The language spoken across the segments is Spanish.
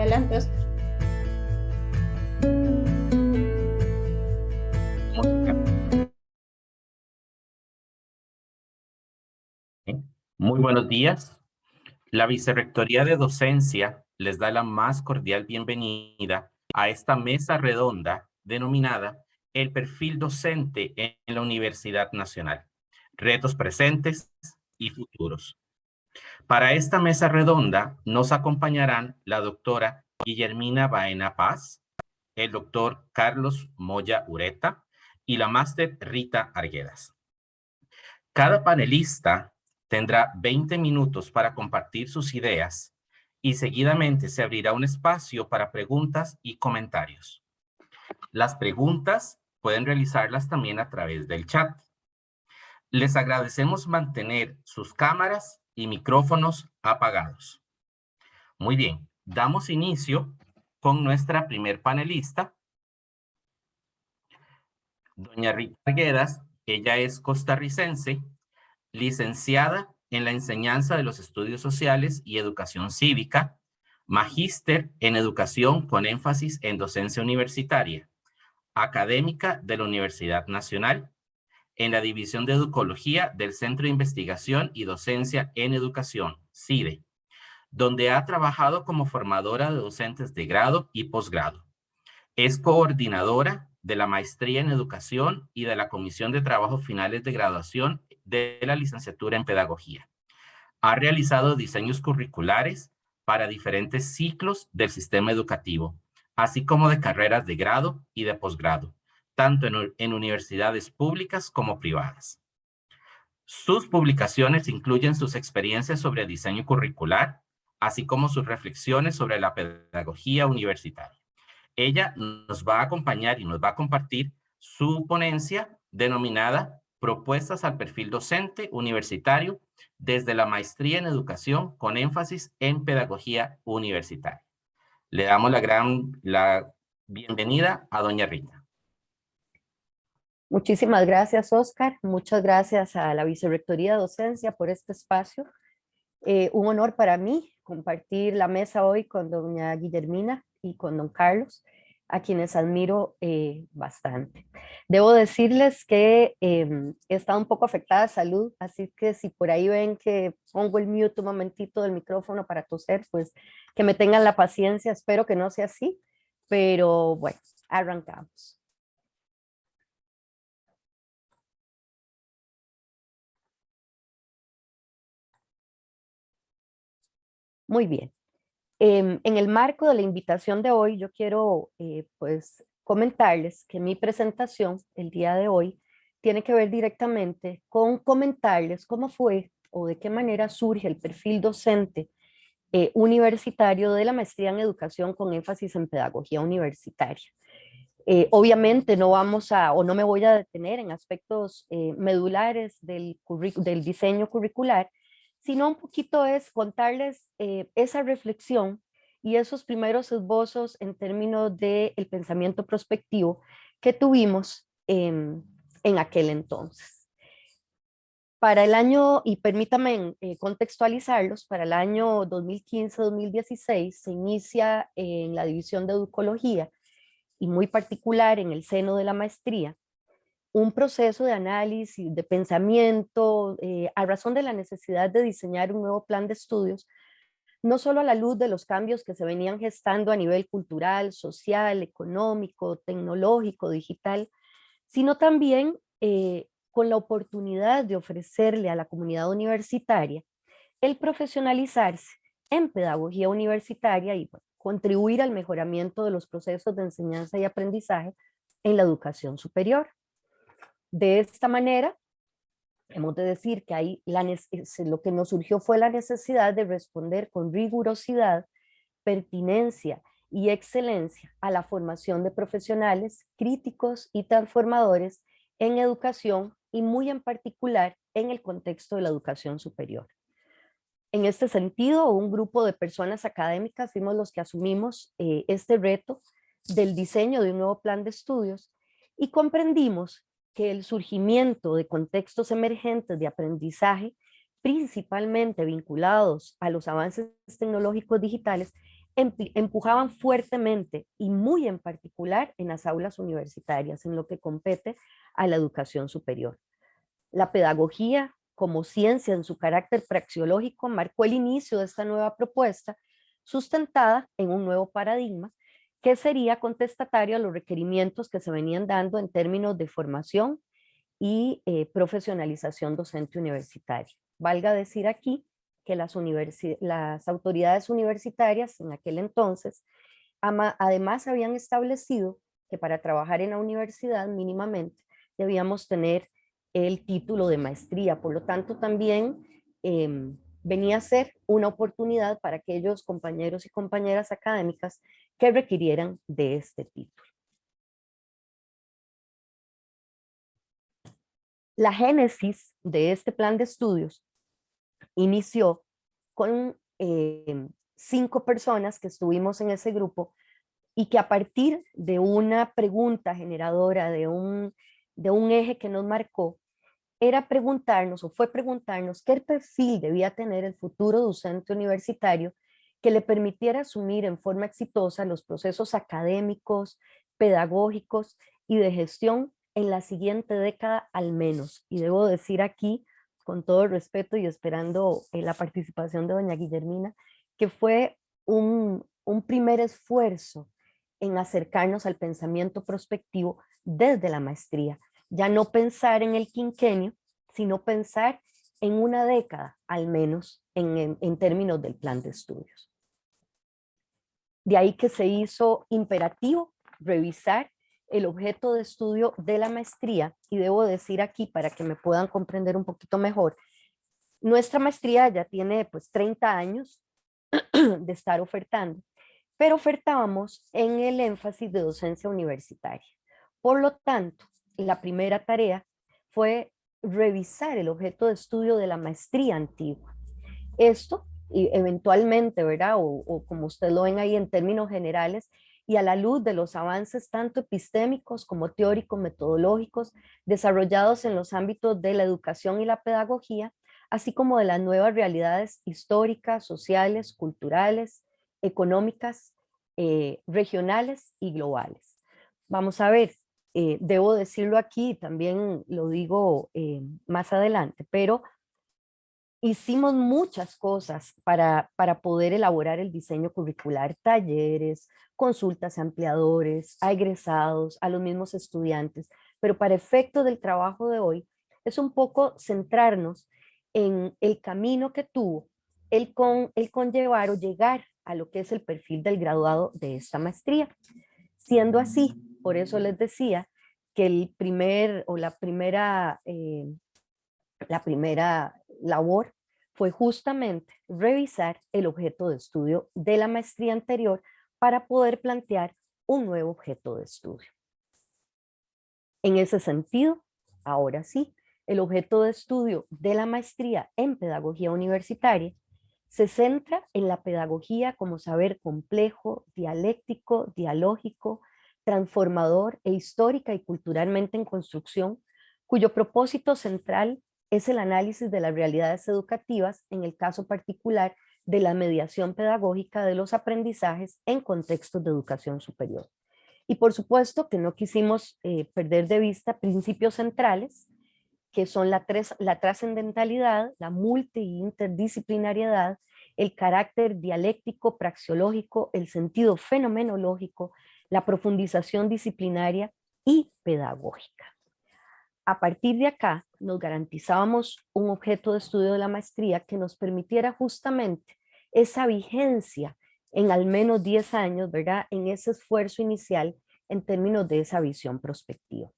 Adelante, Oscar. Muy buenos días. La Vicerrectoría de Docencia les da la más cordial bienvenida a esta mesa redonda denominada El perfil docente en la Universidad Nacional, retos presentes y futuros. Para esta mesa redonda nos acompañarán la doctora Guillermina Baena Paz, el doctor Carlos Moya Ureta y la máster Rita Arguedas. Cada panelista tendrá 20 minutos para compartir sus ideas y seguidamente se abrirá un espacio para preguntas y comentarios. Las preguntas pueden realizarlas también a través del chat. Les agradecemos mantener sus cámaras y micrófonos apagados. Muy bien, damos inicio con nuestra primer panelista, doña Rita Arguedas. Ella es costarricense, licenciada en la enseñanza de los estudios sociales y educación cívica, magíster en educación con énfasis en docencia universitaria, académica de la Universidad Nacional, en la División de Educología del Centro de Investigación y Docencia en Educación, CIDE, donde ha trabajado como formadora de docentes de grado y posgrado. Es coordinadora de la maestría en educación y de la comisión de trabajos finales de graduación de la licenciatura en pedagogía. Ha realizado diseños curriculares para diferentes ciclos del sistema educativo, así como de carreras de grado y de posgrado, tanto en universidades públicas como privadas. Sus publicaciones incluyen sus experiencias sobre diseño curricular, así como sus reflexiones sobre la pedagogía universitaria. Ella nos va a acompañar y nos va a compartir su ponencia denominada Propuestas al perfil docente universitario desde la maestría en educación con énfasis en pedagogía universitaria. Le damos la bienvenida a doña Rita. Muchísimas gracias, Oscar. Muchas gracias a la Vicerrectoría de Docencia por este espacio. Un honor para mí compartir la mesa hoy con doña Guillermina y con don Carlos, a quienes admiro bastante. Debo decirles que he estado un poco afectada de salud, así que si por ahí ven que pongo el mute un momentito del micrófono para toser, pues que me tengan la paciencia, espero que no sea así, pero bueno, arrancamos. Muy bien. En el marco de la invitación de hoy, yo quiero pues comentarles que mi presentación el día de hoy tiene que ver directamente con comentarles cómo fue o de qué manera surge el perfil docente universitario de la maestría en educación con énfasis en pedagogía universitaria. Obviamente no vamos a, o no me voy a detener en aspectos medulares del diseño curricular, sino un poquito es contarles esa reflexión y esos primeros esbozos en términos del pensamiento prospectivo que tuvimos en aquel entonces. Para el año, y permítame contextualizarlos, para el año 2015-2016 se inicia en la División de Educología y muy particular en el seno de la maestría, un proceso de análisis, de pensamiento, a razón de la necesidad de diseñar un nuevo plan de estudios, no solo a la luz de los cambios que se venían gestando a nivel cultural, social, económico, tecnológico, digital, sino también con la oportunidad de ofrecerle a la comunidad universitaria el profesionalizarse en pedagogía universitaria y contribuir al mejoramiento de los procesos de enseñanza y aprendizaje en la educación superior. De esta manera, hemos de decir que ahí lo que nos surgió fue la necesidad de responder con rigurosidad, pertinencia y excelencia a la formación de profesionales críticos y transformadores en educación y muy en particular en el contexto de la educación superior. En este sentido, un grupo de personas académicas fuimos los que asumimos este reto del diseño de un nuevo plan de estudios y comprendimos que el surgimiento de contextos emergentes de aprendizaje, principalmente vinculados a los avances tecnológicos digitales, empujaban fuertemente y muy en particular en las aulas universitarias, en lo que compete a la educación superior. La pedagogía como ciencia en su carácter praxeológico marcó el inicio de esta nueva propuesta, sustentada en un nuevo paradigma que sería contestatario a los requerimientos que se venían dando en términos de formación y profesionalización docente universitaria. Valga decir aquí que las autoridades universitarias en aquel entonces además habían establecido que para trabajar en la universidad mínimamente debíamos tener el título de maestría. Por lo tanto, también venía a ser una oportunidad para aquellos compañeros y compañeras académicas que requirieran de este título. La génesis de este plan de estudios inició con 5 personas que estuvimos en ese grupo y que a partir de una pregunta generadora, de un eje que nos marcó, era preguntarnos o fue preguntarnos qué perfil debía tener el futuro docente universitario que le permitiera asumir en forma exitosa los procesos académicos, pedagógicos y de gestión en la siguiente década al menos. Y debo decir aquí, con todo el respeto y esperando la participación de doña Guillermina, que fue un primer esfuerzo en acercarnos al pensamiento prospectivo desde la maestría. Ya no pensar en el quinquenio, sino pensar en una década, al menos en términos del plan de estudios. De ahí que se hizo imperativo revisar el objeto de estudio de la maestría, y debo decir aquí para que me puedan comprender un poquito mejor, nuestra maestría ya tiene pues 30 años de estar ofertando, pero ofertábamos en el énfasis de docencia universitaria. Por lo tanto, la primera tarea fue revisar el objeto de estudio de la maestría antigua. Esto, y eventualmente, ¿verdad? O como ustedes lo ven ahí en términos generales, y a la luz de los avances tanto epistémicos como teóricos, metodológicos, desarrollados en los ámbitos de la educación y la pedagogía, así como de las nuevas realidades históricas, sociales, culturales, económicas, regionales y globales. Vamos a ver, debo decirlo aquí, también lo digo más adelante, pero hicimos muchas cosas para poder elaborar el diseño curricular, talleres, consultas a empleadores, a egresados, a los mismos estudiantes, pero para efecto del trabajo de hoy es un poco centrarnos en el camino que tuvo el conllevar o llegar a lo que es el perfil del graduado de esta maestría. Siendo así, por eso les decía que la primera labor fue justamente revisar el objeto de estudio de la maestría anterior para poder plantear un nuevo objeto de estudio. En ese sentido, ahora sí, el objeto de estudio de la maestría en pedagogía universitaria se centra en la pedagogía como saber complejo, dialéctico, dialógico, transformador e histórica y culturalmente en construcción, cuyo propósito central es el análisis de las realidades educativas, en el caso particular de la mediación pedagógica de los aprendizajes en contextos de educación superior. Y por supuesto que no quisimos perder de vista principios centrales, que son la trascendentalidad, la multi- e interdisciplinariedad, el carácter dialéctico, praxeológico, el sentido fenomenológico, la profundización disciplinaria y pedagógica. A partir de acá, nos garantizábamos un objeto de estudio de la maestría que nos permitiera justamente esa vigencia en al menos 10 años, ¿verdad? En ese esfuerzo inicial en términos de esa visión prospectiva.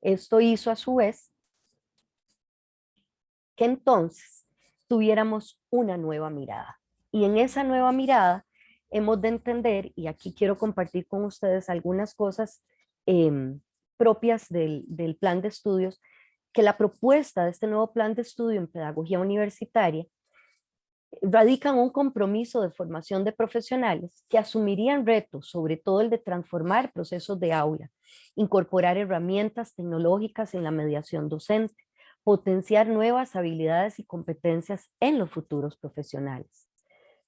Esto hizo a su vez que entonces tuviéramos una nueva mirada. Y en esa nueva mirada hemos de entender, y aquí quiero compartir con ustedes algunas cosas propias del plan de estudios, que la propuesta de este nuevo plan de estudio en pedagogía universitaria radica en un compromiso de formación de profesionales que asumirían retos, sobre todo el de transformar procesos de aula, incorporar herramientas tecnológicas en la mediación docente, potenciar nuevas habilidades y competencias en los futuros profesionales.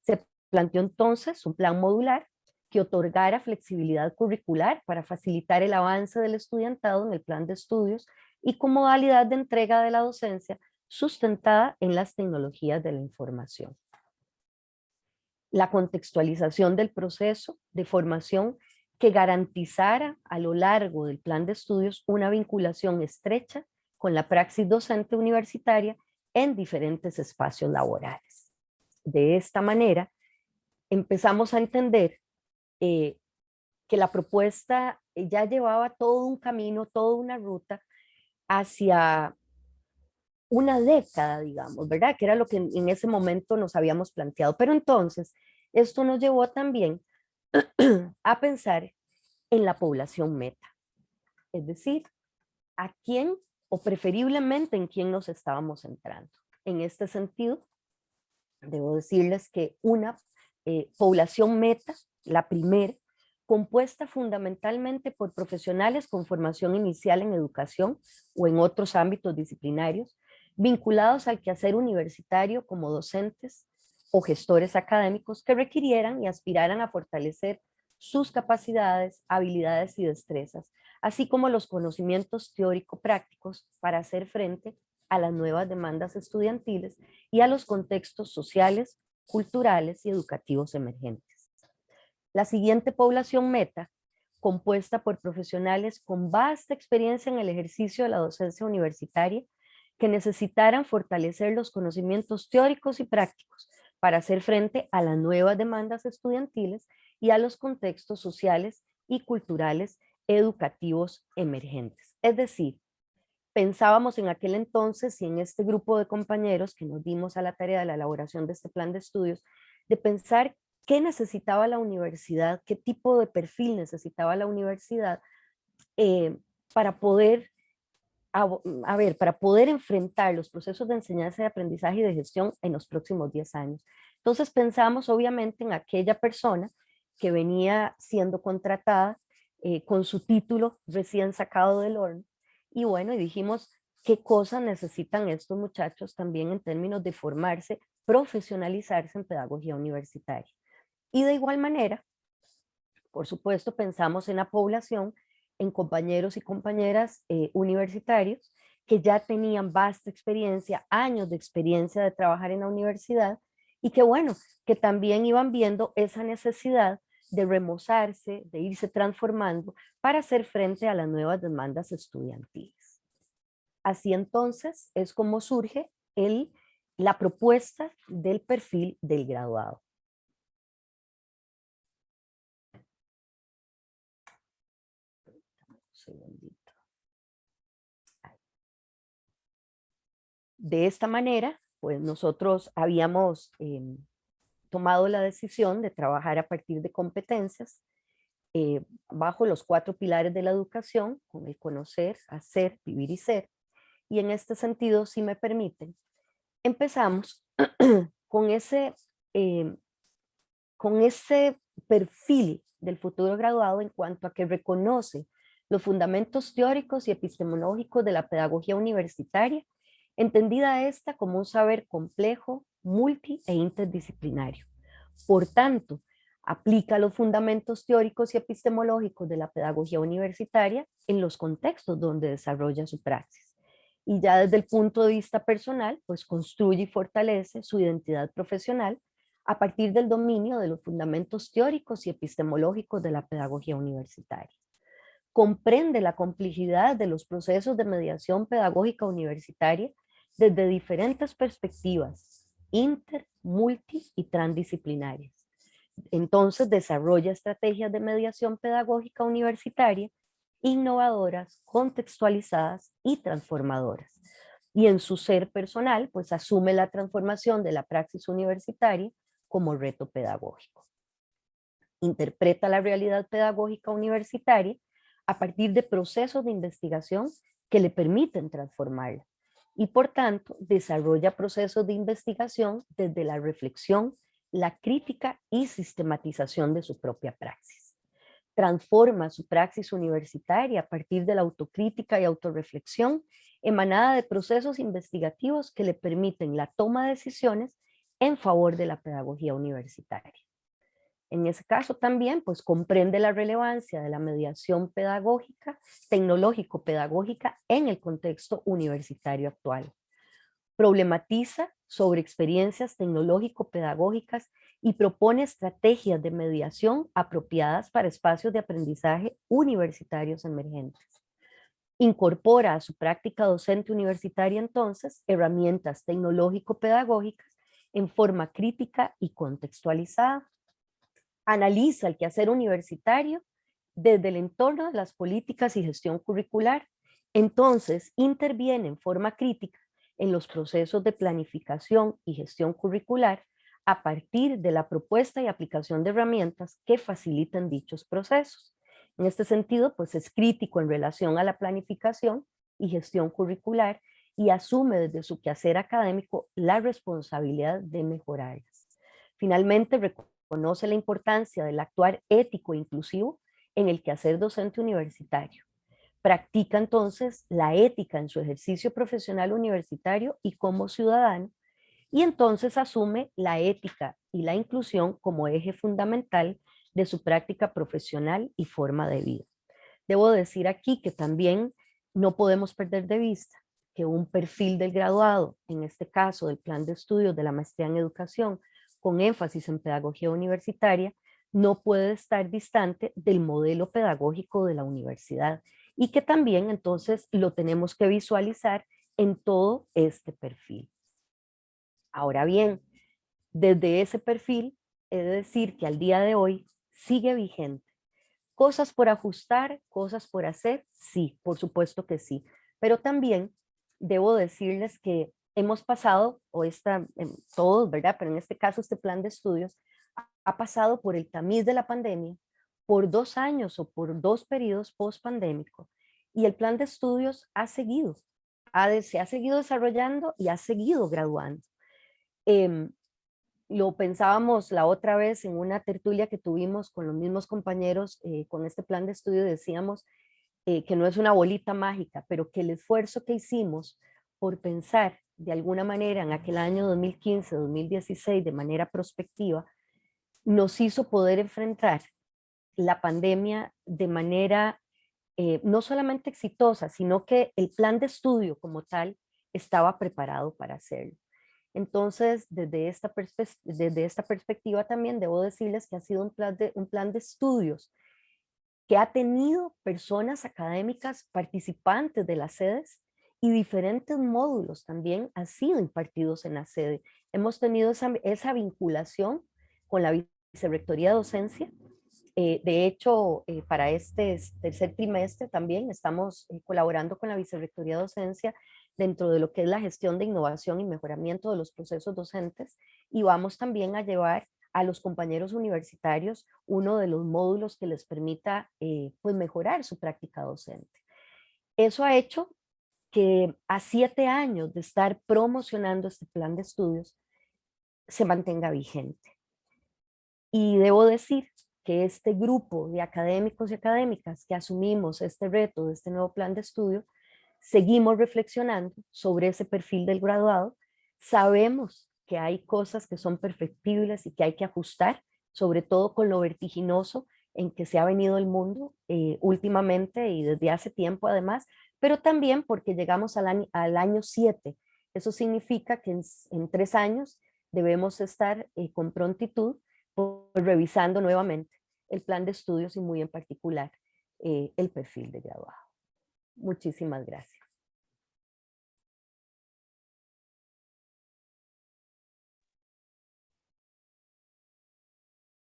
Se Planteó entonces un plan modular que otorgara flexibilidad curricular para facilitar el avance del estudiantado en el plan de estudios y con modalidad de entrega de la docencia sustentada en las tecnologías de la información. La contextualización del proceso de formación que garantizara a lo largo del plan de estudios una vinculación estrecha con la praxis docente universitaria en diferentes espacios laborales. De esta manera, empezamos a entender que la propuesta ya llevaba todo un camino, toda una ruta hacia una década, digamos, ¿verdad? Que era lo que en ese momento nos habíamos planteado. Pero entonces, esto nos llevó también a pensar en la población meta, es decir, a quién o preferiblemente en quién nos estábamos centrando. En este sentido, debo decirles que una población meta, la primera, compuesta fundamentalmente por profesionales con formación inicial en educación o en otros ámbitos disciplinarios, vinculados al quehacer universitario como docentes o gestores académicos que requirieran y aspiraran a fortalecer sus capacidades, habilidades y destrezas, así como los conocimientos teórico-prácticos para hacer frente a las nuevas demandas estudiantiles y a los contextos sociales, culturales y educativos emergentes. La siguiente población meta, compuesta por profesionales con vasta experiencia en el ejercicio de la docencia universitaria, que necesitaran fortalecer los conocimientos teóricos y prácticos para hacer frente a las nuevas demandas estudiantiles y a los contextos sociales y culturales educativos emergentes. Es decir, pensábamos en aquel entonces y en este grupo de compañeros que nos dimos a la tarea de la elaboración de este plan de estudios, de pensar qué necesitaba la universidad, qué tipo de perfil necesitaba la universidad para poder, para poder enfrentar los procesos de enseñanza y aprendizaje y de gestión en los próximos 10 años. Entonces pensamos obviamente en aquella persona que venía siendo contratada con su título recién sacado del horno. Y bueno, y dijimos, ¿qué cosas necesitan estos muchachos también en términos de formarse, profesionalizarse en pedagogía universitaria? Y de igual manera, por supuesto, pensamos en la población, en compañeros y compañeras universitarios que ya tenían vasta experiencia, años de experiencia de trabajar en la universidad y que bueno, que también iban viendo esa necesidad de remozarse, de irse transformando para hacer frente a las nuevas demandas estudiantiles. Así entonces es como surge la propuesta del perfil del graduado. Segundito. De esta manera, pues nosotros habíamos tomado la decisión de trabajar a partir de competencias bajo los 4 pilares de la educación, con el conocer, hacer, vivir y ser. Y en este sentido, si me permiten, empezamos con eh, con ese perfil del futuro graduado en cuanto a que reconoce los fundamentos teóricos y epistemológicos de la pedagogía universitaria, entendida esta como un saber complejo, multi e interdisciplinario. Por tanto, aplica los fundamentos teóricos y epistemológicos de la pedagogía universitaria en los contextos donde desarrolla su praxis. Y ya desde el punto de vista personal, pues construye y fortalece su identidad profesional a partir del dominio de los fundamentos teóricos y epistemológicos de la pedagogía universitaria. Comprende la complejidad de los procesos de mediación pedagógica universitaria desde diferentes perspectivas, inter, multi y transdisciplinarias. Entonces desarrolla estrategias de mediación pedagógica universitaria innovadoras, contextualizadas y transformadoras. Y en su ser personal, pues asume la transformación de la praxis universitaria como reto pedagógico. Interpreta la realidad pedagógica universitaria a partir de procesos de investigación que le permiten transformarla y por tanto desarrolla procesos de investigación desde la reflexión, la crítica y sistematización de su propia praxis. Transforma su praxis universitaria a partir de la autocrítica y autorreflexión emanada de procesos investigativos que le permiten la toma de decisiones en favor de la pedagogía universitaria. En ese caso también, pues comprende la relevancia de la mediación pedagógica, tecnológico-pedagógica en el contexto universitario actual. Problematiza sobre experiencias tecnológico-pedagógicas y propone estrategias de mediación apropiadas para espacios de aprendizaje universitarios emergentes. Incorpora a su práctica docente universitaria entonces herramientas tecnológico-pedagógicas en forma crítica y contextualizada. Analiza el quehacer universitario desde el entorno de las políticas y gestión curricular. Entonces, interviene en forma crítica en los procesos de planificación y gestión curricular a partir de la propuesta y aplicación de herramientas que faciliten dichos procesos. En este sentido, pues es crítico en relación a la planificación y gestión curricular y asume desde su quehacer académico la responsabilidad de mejorarlas. Finalmente, reconoce la importancia del actuar ético e inclusivo en el quehacer docente universitario. Practica entonces la ética en su ejercicio profesional universitario y como ciudadano, y entonces asume la ética y la inclusión como eje fundamental de su práctica profesional y forma de vida. Debo decir aquí que también no podemos perder de vista que un perfil del graduado, en este caso del plan de estudios de la maestría en educación, con énfasis en pedagogía universitaria, no puede estar distante del modelo pedagógico de la universidad y que también entonces lo tenemos que visualizar en todo este perfil. Ahora bien, desde ese perfil, he de decir que al día de hoy sigue vigente. ¿Cosas por ajustar, cosas por hacer? Sí, por supuesto que sí. Pero también debo decirles que hemos pasado, todos, ¿verdad? Pero en este caso este plan de estudios ha pasado por el tamiz de la pandemia, por 2 años o por 2 periodos post-pandémicos, y el plan de estudios ha seguido, se ha seguido desarrollando y ha seguido graduando. Em, lo pensábamos la otra vez en una tertulia que tuvimos con los mismos compañeros con este plan de estudio, decíamos que no es una bolita mágica, pero que el esfuerzo que hicimos por pensar de alguna manera en aquel año 2015, 2016, de manera prospectiva, nos hizo poder enfrentar la pandemia de manera no solamente exitosa, sino que el plan de estudio como tal estaba preparado para hacerlo. Entonces, desde esta perspectiva también debo decirles que ha sido un plan de estudios que ha tenido personas académicas participantes de las sedes y diferentes módulos también han sido impartidos en la sede. Hemos tenido esa vinculación con la Vicerrectoría de Docencia. De hecho, para este tercer trimestre también estamos colaborando con la Vicerrectoría de Docencia dentro de lo que es la gestión de innovación y mejoramiento de los procesos docentes, y vamos también a llevar a los compañeros universitarios uno de los módulos que les permita pues mejorar su práctica docente. Eso ha hecho que a 7 años de estar promocionando este plan de estudios se mantenga vigente. Y debo decir que este grupo de académicos y académicas que asumimos este reto de este nuevo plan de estudio, seguimos reflexionando sobre ese perfil del graduado. Sabemos que hay cosas que son perfectibles y que hay que ajustar, sobre todo con lo vertiginoso en que se ha venido el mundo últimamente y desde hace tiempo además, pero también porque llegamos al año 7. Eso significa que en 3 años debemos estar con prontitud revisando nuevamente el plan de estudios y muy en particular el perfil de graduado. Muchísimas gracias.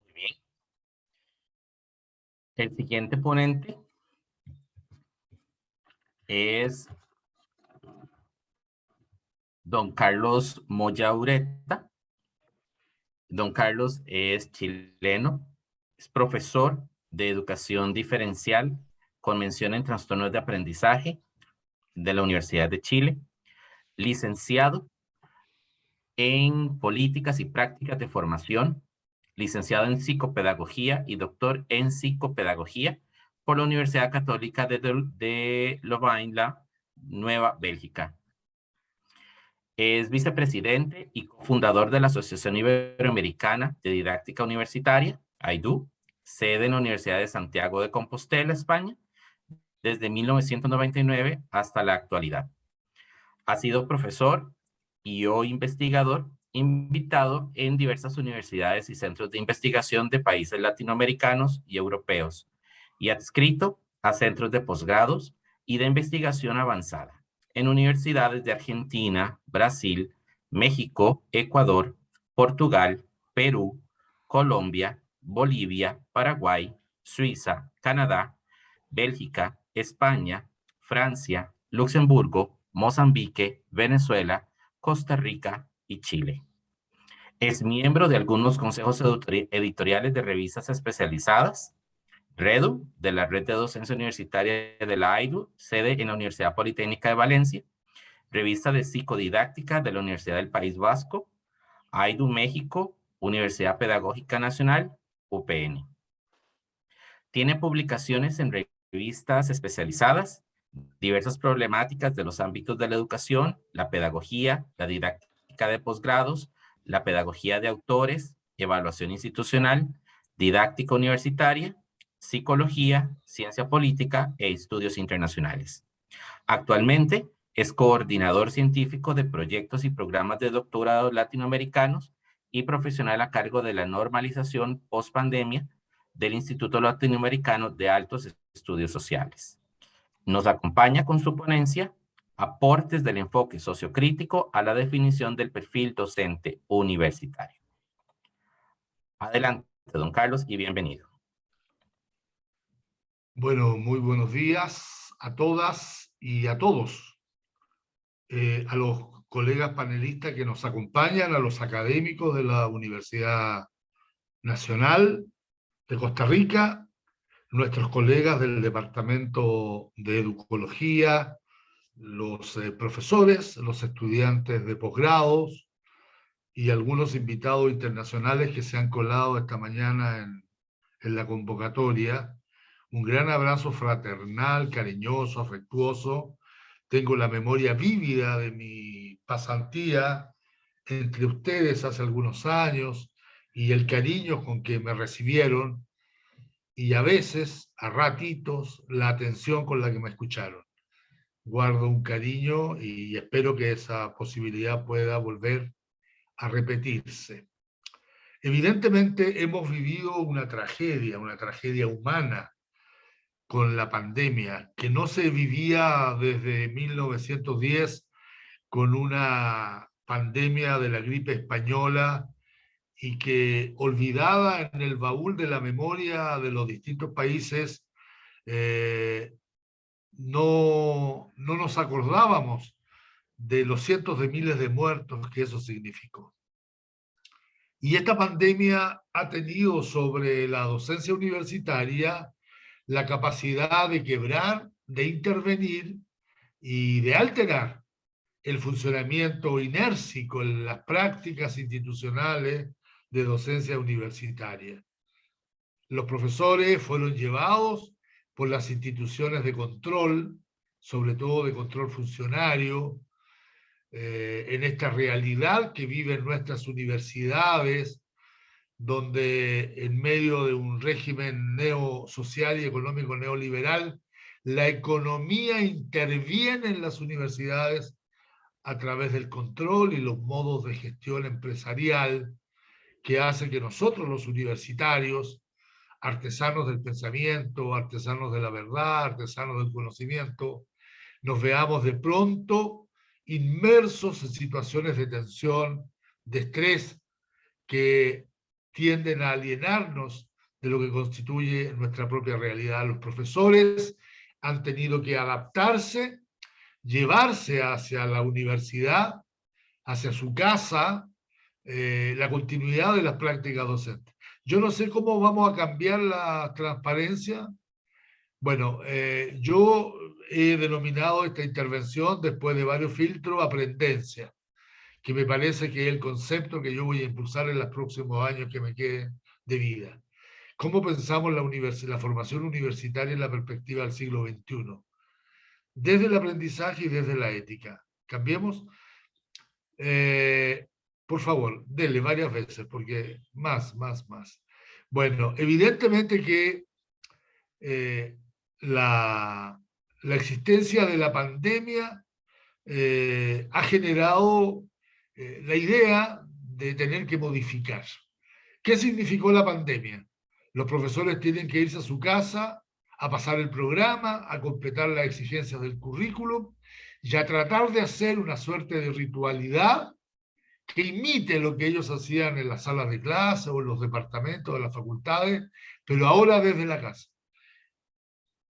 Muy bien. El siguiente ponente es don Carlos Moya Ureta. Don Carlos es chileno, es profesor de educación diferencial con mención en trastornos de aprendizaje de la Universidad de Chile, licenciado en políticas y prácticas de formación, licenciado en psicopedagogía y doctor en psicopedagogía por la Universidad Católica de Louvain, la Nueva Bélgica. Es vicepresidente y cofundador de la Asociación Iberoamericana de Didáctica Universitaria, AIDU, sede en la Universidad de Santiago de Compostela, España, desde 1999 hasta la actualidad. Ha sido profesor y hoy investigador invitado en diversas universidades y centros de investigación de países latinoamericanos y europeos, y adscrito a centros de posgrados y de investigación avanzada en universidades de Argentina, Brasil, México, Ecuador, Portugal, Perú, Colombia, Bolivia, Paraguay, Suiza, Canadá, Bélgica, España, Francia, Luxemburgo, Mozambique, Venezuela, Costa Rica y Chile. Es miembro de algunos consejos editoriales de revistas especializadas, REDU, de la Red de Docencia Universitaria de la AIDU, sede en la Universidad Politécnica de Valencia, Revista de Psicodidáctica de la Universidad del País Vasco, AIDU México, Universidad Pedagógica Nacional, UPN. Tiene publicaciones en revistas especializadas, diversas problemáticas de los ámbitos de la educación, la pedagogía, la didáctica de posgrados, la pedagogía de autores, evaluación institucional, didáctica universitaria, psicología, ciencia política e estudios internacionales. Actualmente es coordinador científico de proyectos y programas de doctorado latinoamericanos y profesional a cargo de la normalización post-pandemia del Instituto Latinoamericano de Altos Estudios Sociales. Nos acompaña con su ponencia Aportes del enfoque sociocrítico a la definición del perfil docente universitario. Adelante, don Carlos, y bienvenido. Bueno, muy buenos días a todas y a todos. A los colegas panelistas que nos acompañan, a los académicos de la Universidad Nacional de Costa Rica, nuestros colegas del Departamento de Educología, los profesores, los estudiantes de posgrados y algunos invitados internacionales que se han colado esta mañana en la convocatoria. Un gran abrazo fraternal, cariñoso, afectuoso. Tengo la memoria vívida de mi pasantía entre ustedes hace algunos años y el cariño con que me recibieron y a veces, a ratitos, la atención con la que me escucharon. Guardo un cariño y espero que esa posibilidad pueda volver a repetirse. Evidentemente hemos vivido una tragedia humana con la pandemia, que no se vivía desde 1910 con una pandemia de la gripe española y que, olvidada en el baúl de la memoria de los distintos países, no nos acordábamos de los cientos de miles de muertos que eso significó. Y esta pandemia ha tenido sobre la docencia universitaria la capacidad de quebrar, de intervenir y de alterar el funcionamiento inércico en las prácticas institucionales de docencia universitaria. Los profesores fueron llevados por las instituciones de control, sobre todo de control funcionario, en esta realidad que viven nuestras universidades, donde en medio de un régimen social y económico neoliberal, la economía interviene en las universidades a través del control y los modos de gestión empresarial que hace que nosotros los universitarios, artesanos del pensamiento, artesanos de la verdad, artesanos del conocimiento, nos veamos de pronto inmersos en situaciones de tensión, de estrés, que tienden a alienarnos de lo que constituye nuestra propia realidad. Los profesores han tenido que adaptarse, llevarse hacia la universidad, hacia su casa, la continuidad de las prácticas docentes. Yo no sé cómo vamos a cambiar la transparencia. Bueno, yo he denominado esta intervención, después de varios filtros, aprendencia, que me parece que es el concepto que yo voy a impulsar en los próximos años que me queden de vida. ¿Cómo pensamos la formación universitaria en la perspectiva del siglo XXI? Desde el aprendizaje y desde la ética. Cambiemos. Por favor, dele varias veces, porque más. Bueno, evidentemente que la existencia de la pandemia ha generado la idea de tener que modificar. ¿Qué significó la pandemia? Los profesores tienen que irse a su casa a pasar el programa, a completar las exigencias del currículum y a tratar de hacer una suerte de ritualidad que imite lo que ellos hacían en las salas de clase o en los departamentos de las facultades, pero ahora desde la casa.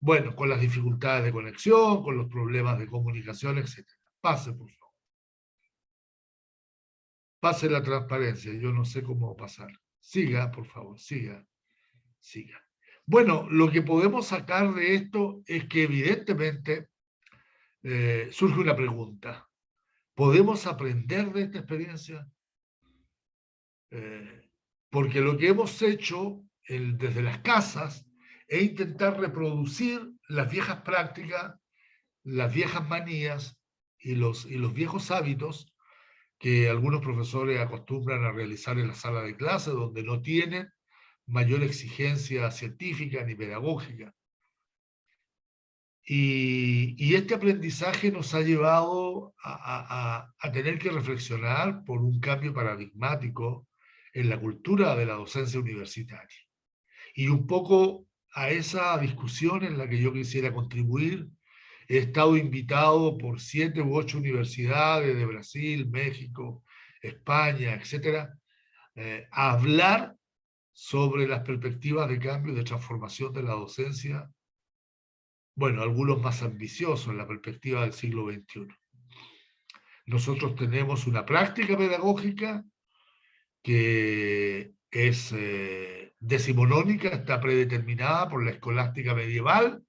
Bueno, con las dificultades de conexión, con los problemas de comunicación, etc. Pase, por favor. Pase la transparencia, yo no sé cómo pasar. Siga, por favor, siga. Bueno, lo que podemos sacar de esto es que evidentemente surge una pregunta. ¿Podemos aprender de esta experiencia? Porque lo que hemos hecho desde las casas es intentar reproducir las viejas prácticas, las viejas manías y los viejos hábitos que algunos profesores acostumbran a realizar en la sala de clase, donde no tienen mayor exigencia científica ni pedagógica. Y este aprendizaje nos ha llevado a tener que reflexionar por un cambio paradigmático en la cultura de la docencia universitaria. Y un poco a esa discusión en la que yo quisiera contribuir, he estado invitado por 7 u 8 universidades de Brasil, México, España, etcétera, a hablar sobre las perspectivas de cambio y de transformación de la docencia, bueno, algunos más ambiciosos en la perspectiva del siglo XXI. Nosotros tenemos una práctica pedagógica que es decimonónica, está predeterminada por la escolástica medieval,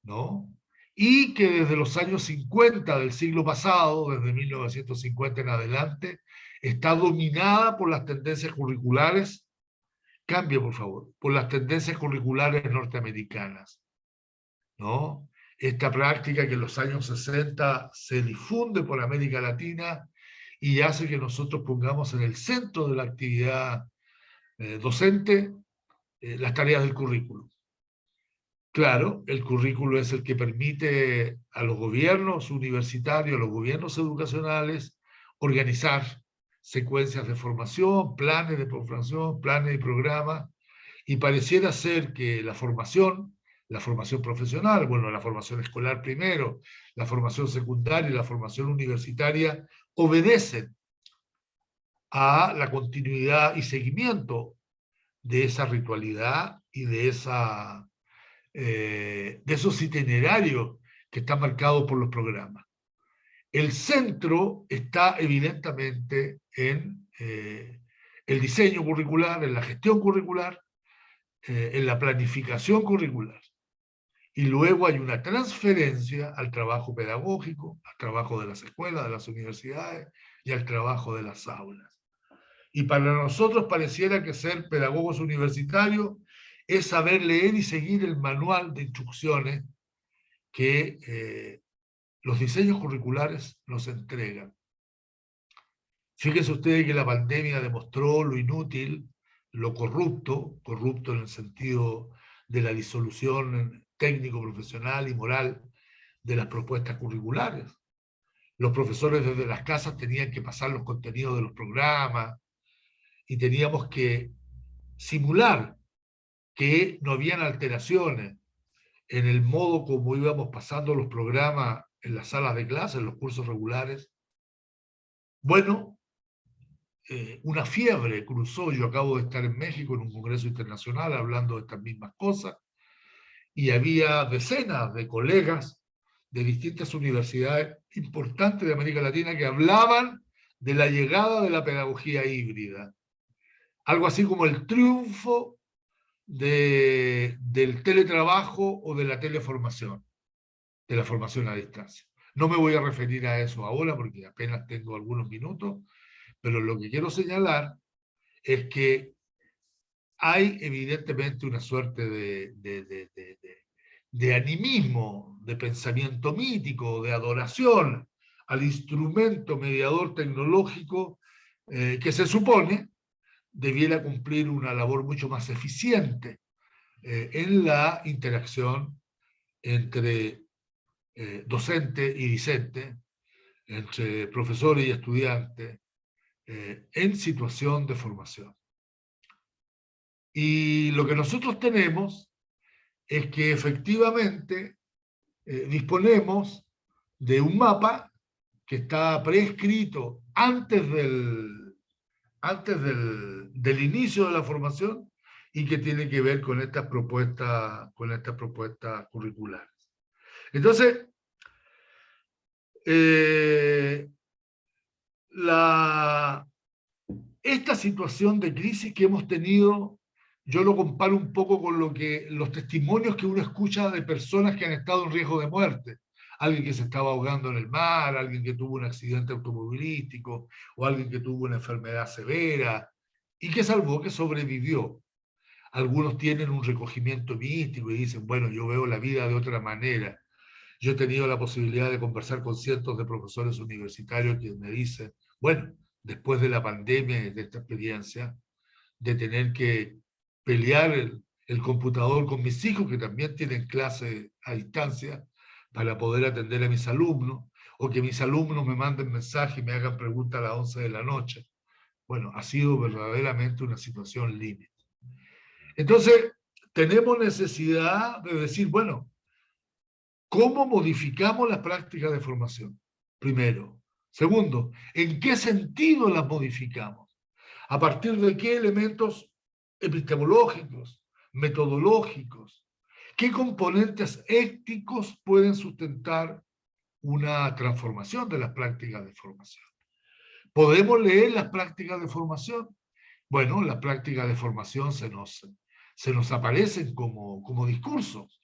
¿no? Y que desde los años 50 del siglo pasado, desde 1950 en adelante, está dominada por las tendencias curriculares, cambie por favor, por las tendencias curriculares norteamericanas, ¿no? Esta práctica que en los años 60 se difunde por América Latina y hace que nosotros pongamos en el centro de la actividad docente las tareas del currículo. Claro, el currículo es el que permite a los gobiernos universitarios, a los gobiernos educacionales, organizar secuencias de formación, planes de formación, planes de programa, y pareciera ser que la formación profesional, bueno, la formación escolar primero, la formación secundaria y la formación universitaria, obedecen a la continuidad y seguimiento de esa ritualidad y de esos itinerarios que están marcados por los programas. El centro está evidentemente en el diseño curricular, en la gestión curricular, en la planificación curricular. Y luego hay una transferencia al trabajo pedagógico, al trabajo de las escuelas, de las universidades y al trabajo de las aulas. Y para nosotros pareciera que ser pedagogos universitarios es saber leer y seguir el manual de instrucciones que los diseños curriculares nos entregan. Fíjense ustedes que la pandemia demostró lo inútil, lo corrupto en el sentido de la disolución técnico, profesional y moral de las propuestas curriculares. Los profesores desde las casas tenían que pasar los contenidos de los programas y teníamos que simular que no habían alteraciones en el modo como íbamos pasando los programas en las salas de clase, en los cursos regulares. Bueno, una fiebre cruzó, yo acabo de estar en México en un congreso internacional hablando de estas mismas cosas, y había decenas de colegas de distintas universidades importantes de América Latina que hablaban de la llegada de la pedagogía híbrida. Algo así como el triunfo del teletrabajo o de la teleformación, de la formación a distancia. No me voy a referir a eso ahora porque apenas tengo algunos minutos, pero lo que quiero señalar es que hay evidentemente una suerte de animismo, de pensamiento mítico, de adoración al instrumento mediador tecnológico que se supone debiera cumplir una labor mucho más eficiente en la interacción entre docente y discente, entre profesor y estudiante, en situación de formación. Y lo que nosotros tenemos es que efectivamente disponemos de un mapa que está prescrito antes del inicio de la formación y que tiene que ver con estas propuestas curriculares. Entonces, esta situación de crisis que hemos tenido, yo lo comparo un poco con los testimonios que uno escucha de personas que han estado en riesgo de muerte. Alguien que se estaba ahogando en el mar, alguien que tuvo un accidente automovilístico, o alguien que tuvo una enfermedad severa, y que salvó, que sobrevivió. Algunos tienen un recogimiento místico y dicen, bueno, yo veo la vida de otra manera. Yo he tenido la posibilidad de conversar con cientos de profesores universitarios que me dicen, bueno, después de la pandemia y de esta experiencia, de tener que pelear el computador con mis hijos, que también tienen clase a distancia, para poder atender a mis alumnos, o que mis alumnos me manden mensajes y me hagan preguntas a las 11 de la noche. Bueno, ha sido verdaderamente una situación límite. Entonces, tenemos necesidad de decir, bueno, ¿cómo modificamos las prácticas de formación? Primero. Segundo, ¿en qué sentido las modificamos? ¿A partir de qué elementos epistemológicos, metodológicos? ¿Qué componentes éticos pueden sustentar una transformación de las prácticas de formación? ¿Podemos leer las prácticas de formación? Bueno, las prácticas de formación se nos aparecen como discursos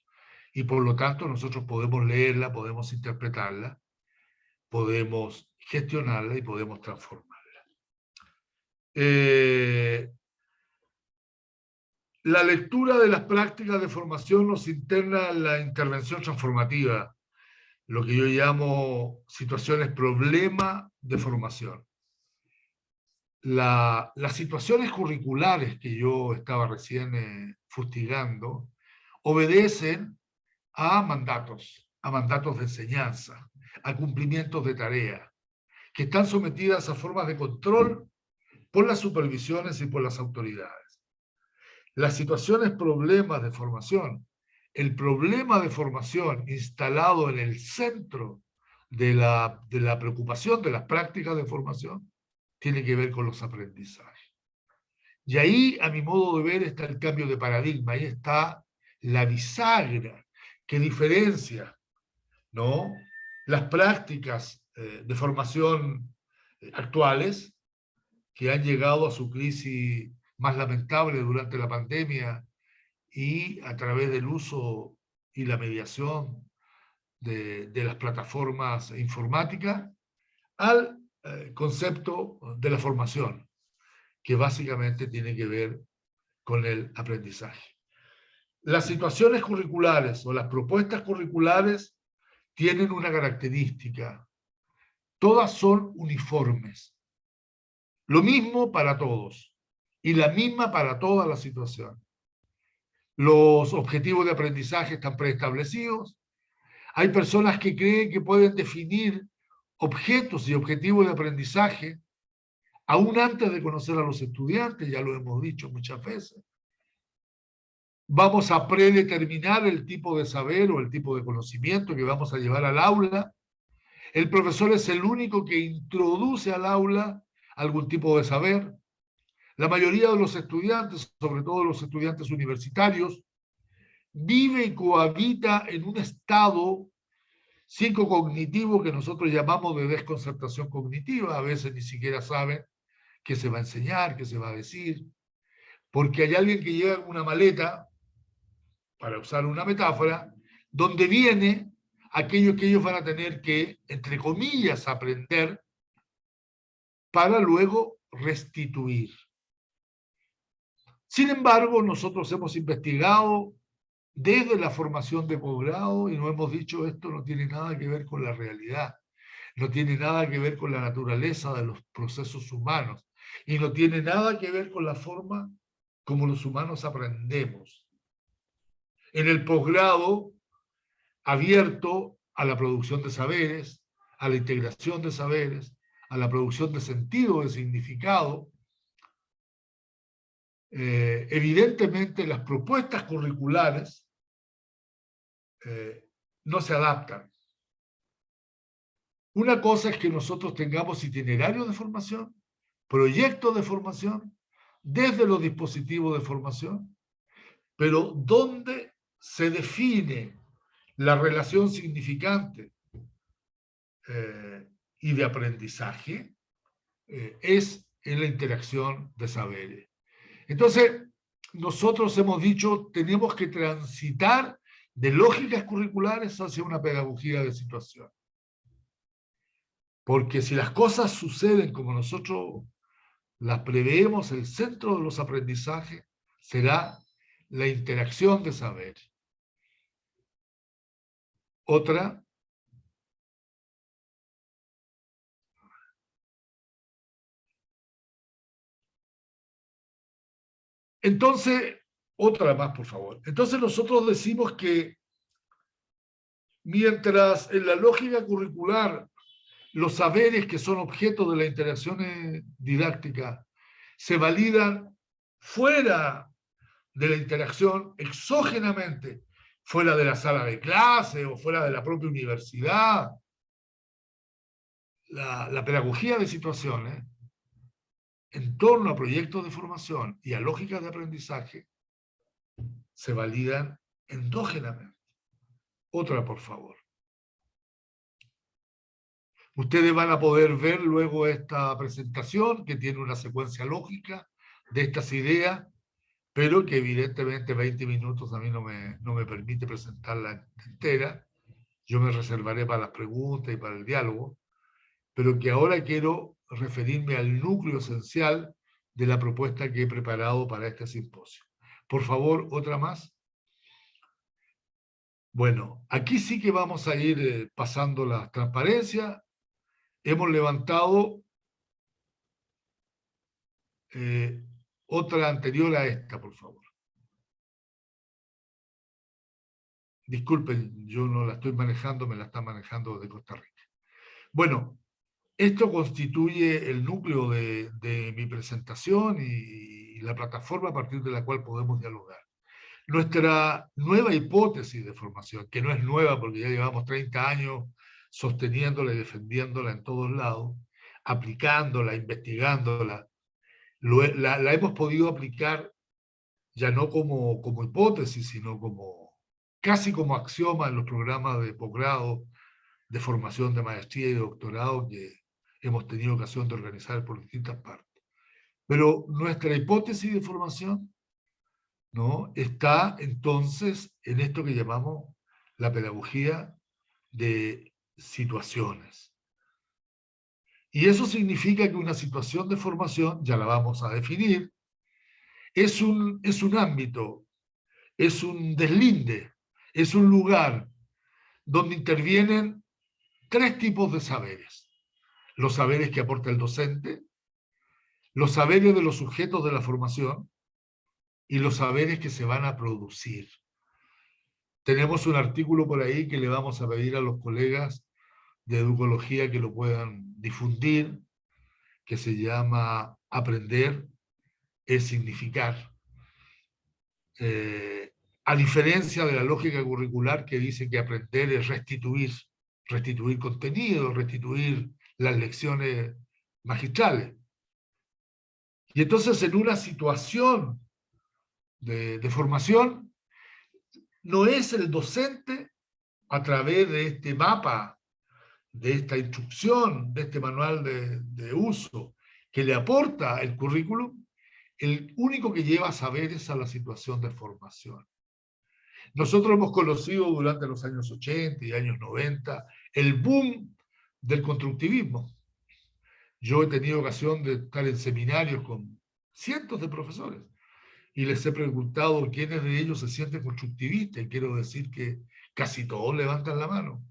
y por lo tanto nosotros podemos leerla, podemos interpretarla, podemos gestionarla y podemos transformarla. La lectura de las prácticas de formación nos interna en la intervención transformativa, lo que yo llamo situaciones problema de formación. Las situaciones curriculares que yo estaba recién fustigando obedecen a mandatos de enseñanza, a cumplimientos de tarea, que están sometidas a formas de control por las supervisiones y por las autoridades. Las situaciones problemas de formación, el problema de formación instalado en el centro de la preocupación de las prácticas de formación, tiene que ver con los aprendizajes. Y ahí, a mi modo de ver, está el cambio de paradigma, ahí está la bisagra que diferencia, ¿no?, las prácticas de formación actuales, que han llegado a su crisis más lamentable durante la pandemia y a través del uso y la mediación de las plataformas informáticas, al concepto de la formación, que básicamente tiene que ver con el aprendizaje. Las situaciones curriculares o las propuestas curriculares tienen una característica: todas son uniformes. Lo mismo para todos y la misma para toda la situación. Los objetivos de aprendizaje están preestablecidos. Hay personas que creen que pueden definir objetos y objetivos de aprendizaje aún antes de conocer a los estudiantes, ya lo hemos dicho muchas veces. Vamos a predeterminar el tipo de saber o el tipo de conocimiento que vamos a llevar al aula. El profesor es el único que introduce al aula algún tipo de saber. La mayoría de los estudiantes, sobre todo los estudiantes universitarios, vive y cohabita en un estado psicocognitivo que nosotros llamamos de desconcertación cognitiva. A veces ni siquiera saben qué se va a enseñar, qué se va a decir, porque hay alguien que lleva una maleta, para usar una metáfora, donde viene aquello que ellos van a tener que, entre comillas, aprender para luego restituir. Sin embargo, nosotros hemos investigado desde la formación de posgrado y nos hemos dicho, esto no tiene nada que ver con la realidad. no tiene nada que ver con la naturaleza de los procesos humanos y no tiene nada que ver con la forma como los humanos aprendemos. En el posgrado, abierto a la producción de saberes, a la integración de saberes, a la producción de sentido, de significado, evidentemente las propuestas curriculares no se adaptan. Una cosa es que nosotros tengamos itinerarios de formación, proyectos de formación, desde los dispositivos de formación, pero donde se define la relación significante y de aprendizaje es en la interacción de saberes. Entonces, nosotros hemos dicho, tenemos que transitar de lógicas curriculares hacia una pedagogía de situación. Porque si las cosas suceden como nosotros las preveemos, el centro de los aprendizajes será la interacción de saber. Otra. Entonces, otra más, por favor. Entonces nosotros decimos que mientras en la lógica curricular los saberes que son objeto de la interacción didáctica se validan fuera de la interacción, exógenamente, fuera de la sala de clase o fuera de la propia universidad, la pedagogía de situaciones en torno a proyectos de formación y a lógicas de aprendizaje se validan endógenamente. Otra, por favor. Ustedes van a poder ver luego esta presentación que tiene una secuencia lógica de estas ideas, pero que evidentemente 20 minutos a mí no me permite presentarla entera. Yo me reservaré para las preguntas y para el diálogo, pero que ahora quiero referirme al núcleo esencial de la propuesta que he preparado para este simposio. Por favor, otra más. Bueno, aquí sí que vamos a ir pasando las transparencias. Hemos levantado otra anterior a esta, por favor. Disculpen, yo no la estoy manejando, me la está manejando de Costa Rica. Bueno, esto constituye el núcleo de mi presentación y la plataforma a partir de la cual podemos dialogar. Nuestra nueva hipótesis de formación, que no es nueva porque ya llevamos 30 años sosteniéndola y defendiéndola en todos lados, aplicándola, investigándola, la hemos podido aplicar ya no como hipótesis, sino casi como axioma en los programas de posgrado, de formación de maestría y de doctorado que hemos tenido ocasión de organizar por distintas partes. Pero nuestra hipótesis de formación, ¿no?, está entonces en esto que llamamos la pedagogía de situaciones. Y eso significa que una situación de formación, ya la vamos a definir, es un ámbito, es un deslinde, es un lugar donde intervienen tres tipos de saberes. Los saberes que aporta el docente, los saberes de los sujetos de la formación y los saberes que se van a producir. Tenemos un artículo por ahí que le vamos a pedir a los colegas de educología que lo puedan difundir, que se llama Aprender es significar. A diferencia de la lógica curricular que dice que aprender es restituir contenido, restituir las lecciones magistrales. Y entonces en una situación de formación, no es el docente a través de este mapa, de esta instrucción, de este manual de uso que le aporta el currículum, el único que lleva saberes a la situación de formación. Nosotros hemos conocido durante los años 80 y años 90 el boom del constructivismo. Yo he tenido ocasión de estar en seminarios con cientos de profesores y les he preguntado quiénes de ellos se sienten constructivistas y quiero decir que casi todos levantan la mano.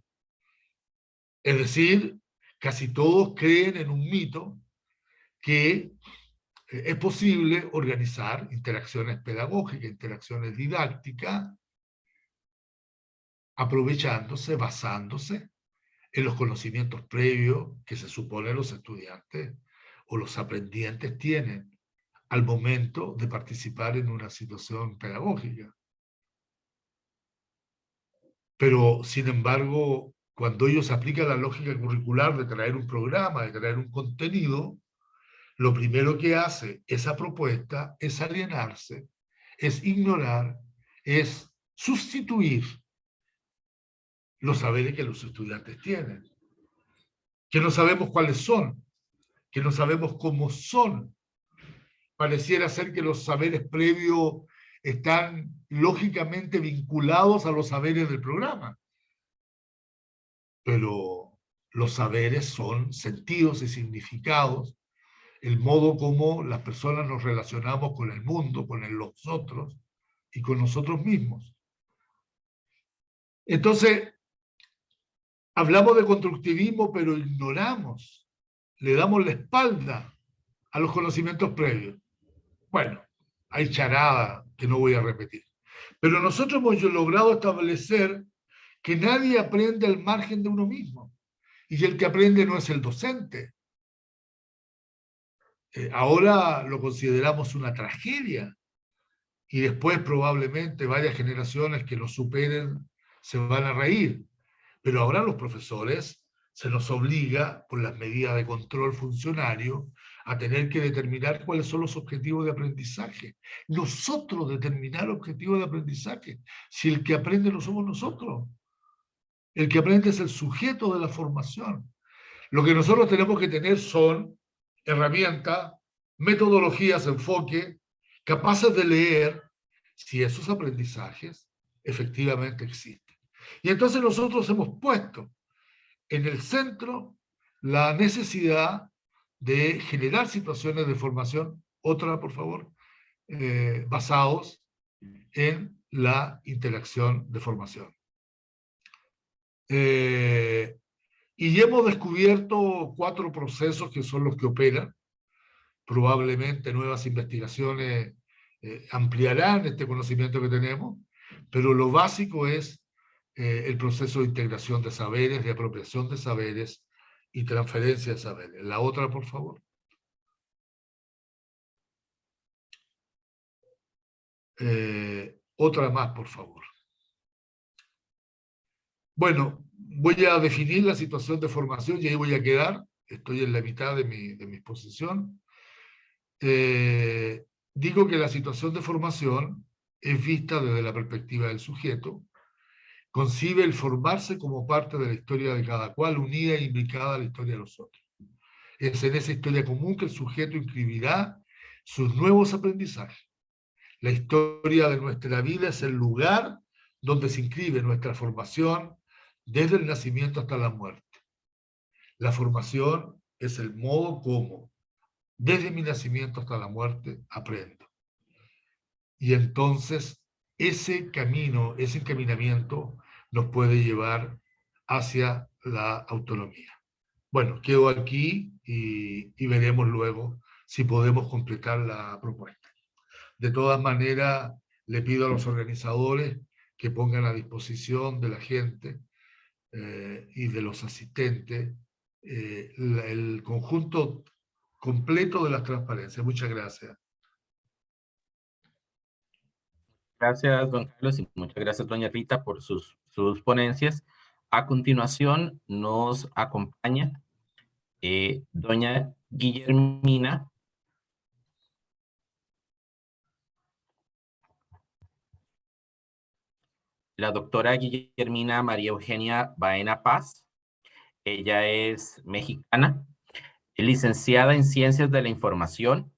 Es decir, casi todos creen en un mito que es posible organizar interacciones pedagógicas, interacciones didácticas, aprovechándose, basándose en los conocimientos previos que se supone los estudiantes o los aprendientes tienen al momento de participar en una situación pedagógica. Pero, sin embargo, cuando ellos aplican la lógica curricular de traer un programa, de traer un contenido, lo primero que hace esa propuesta es alienarse, es ignorar, es sustituir los saberes que los estudiantes tienen, que no sabemos cuáles son, que no sabemos cómo son. Pareciera ser que los saberes previos están lógicamente vinculados a los saberes del programa. Pero los saberes son sentidos y significados, el modo como las personas nos relacionamos con el mundo, con los otros y con nosotros mismos. Entonces, hablamos de constructivismo, pero ignoramos, le damos la espalda a los conocimientos previos. Bueno, hay charada que no voy a repetir. Pero nosotros hemos logrado establecer que nadie aprende al margen de uno mismo. Y el que aprende no es el docente. Ahora lo consideramos una tragedia. Y después probablemente varias generaciones que lo superen se van a reír. Pero ahora los profesores se nos obliga, por las medidas de control funcionario, a tener que determinar cuáles son los objetivos de aprendizaje. Nosotros determinar objetivos de aprendizaje, si el que aprende no somos nosotros. El que aprende es el sujeto de la formación. Lo que nosotros tenemos que tener son herramientas, metodologías, enfoque, capaces de leer si esos aprendizajes efectivamente existen. Y entonces nosotros hemos puesto en el centro la necesidad de generar situaciones de formación, otra por favor, basados en la interacción de formación. Y hemos descubierto 4 procesos que son los que operan. Probablemente nuevas investigaciones ampliarán este conocimiento que tenemos, pero lo básico es el proceso de integración de saberes, de apropiación de saberes y transferencia de saberes. La otra, por favor. Otra más, por favor. Bueno, voy a definir la situación de formación y ahí voy a quedar. Estoy en la mitad de mi exposición. Digo que la situación de formación es vista desde la perspectiva del sujeto, concibe el formarse como parte de la historia de cada cual, unida e implicada a la historia de los otros. Es en esa historia común que el sujeto inscribirá sus nuevos aprendizajes. La historia de nuestra vida es el lugar donde se inscribe nuestra formación desde el nacimiento hasta la muerte. La formación es el modo como, desde mi nacimiento hasta la muerte, aprendo. Y entonces ese camino, ese encaminamiento nos puede llevar hacia la autonomía. Bueno, quedo aquí y veremos luego si podemos completar la propuesta. De todas maneras, le pido a los organizadores que pongan a disposición de la gente y de los asistentes el conjunto completo de las transparencias. Muchas gracias. Gracias, don Carlos, y muchas gracias, doña Rita, por sus ponencias. A continuación nos acompaña doña Guillermina. La doctora Guillermina María Eugenia Baena Paz. Ella es mexicana, licenciada en Ciencias de la Información,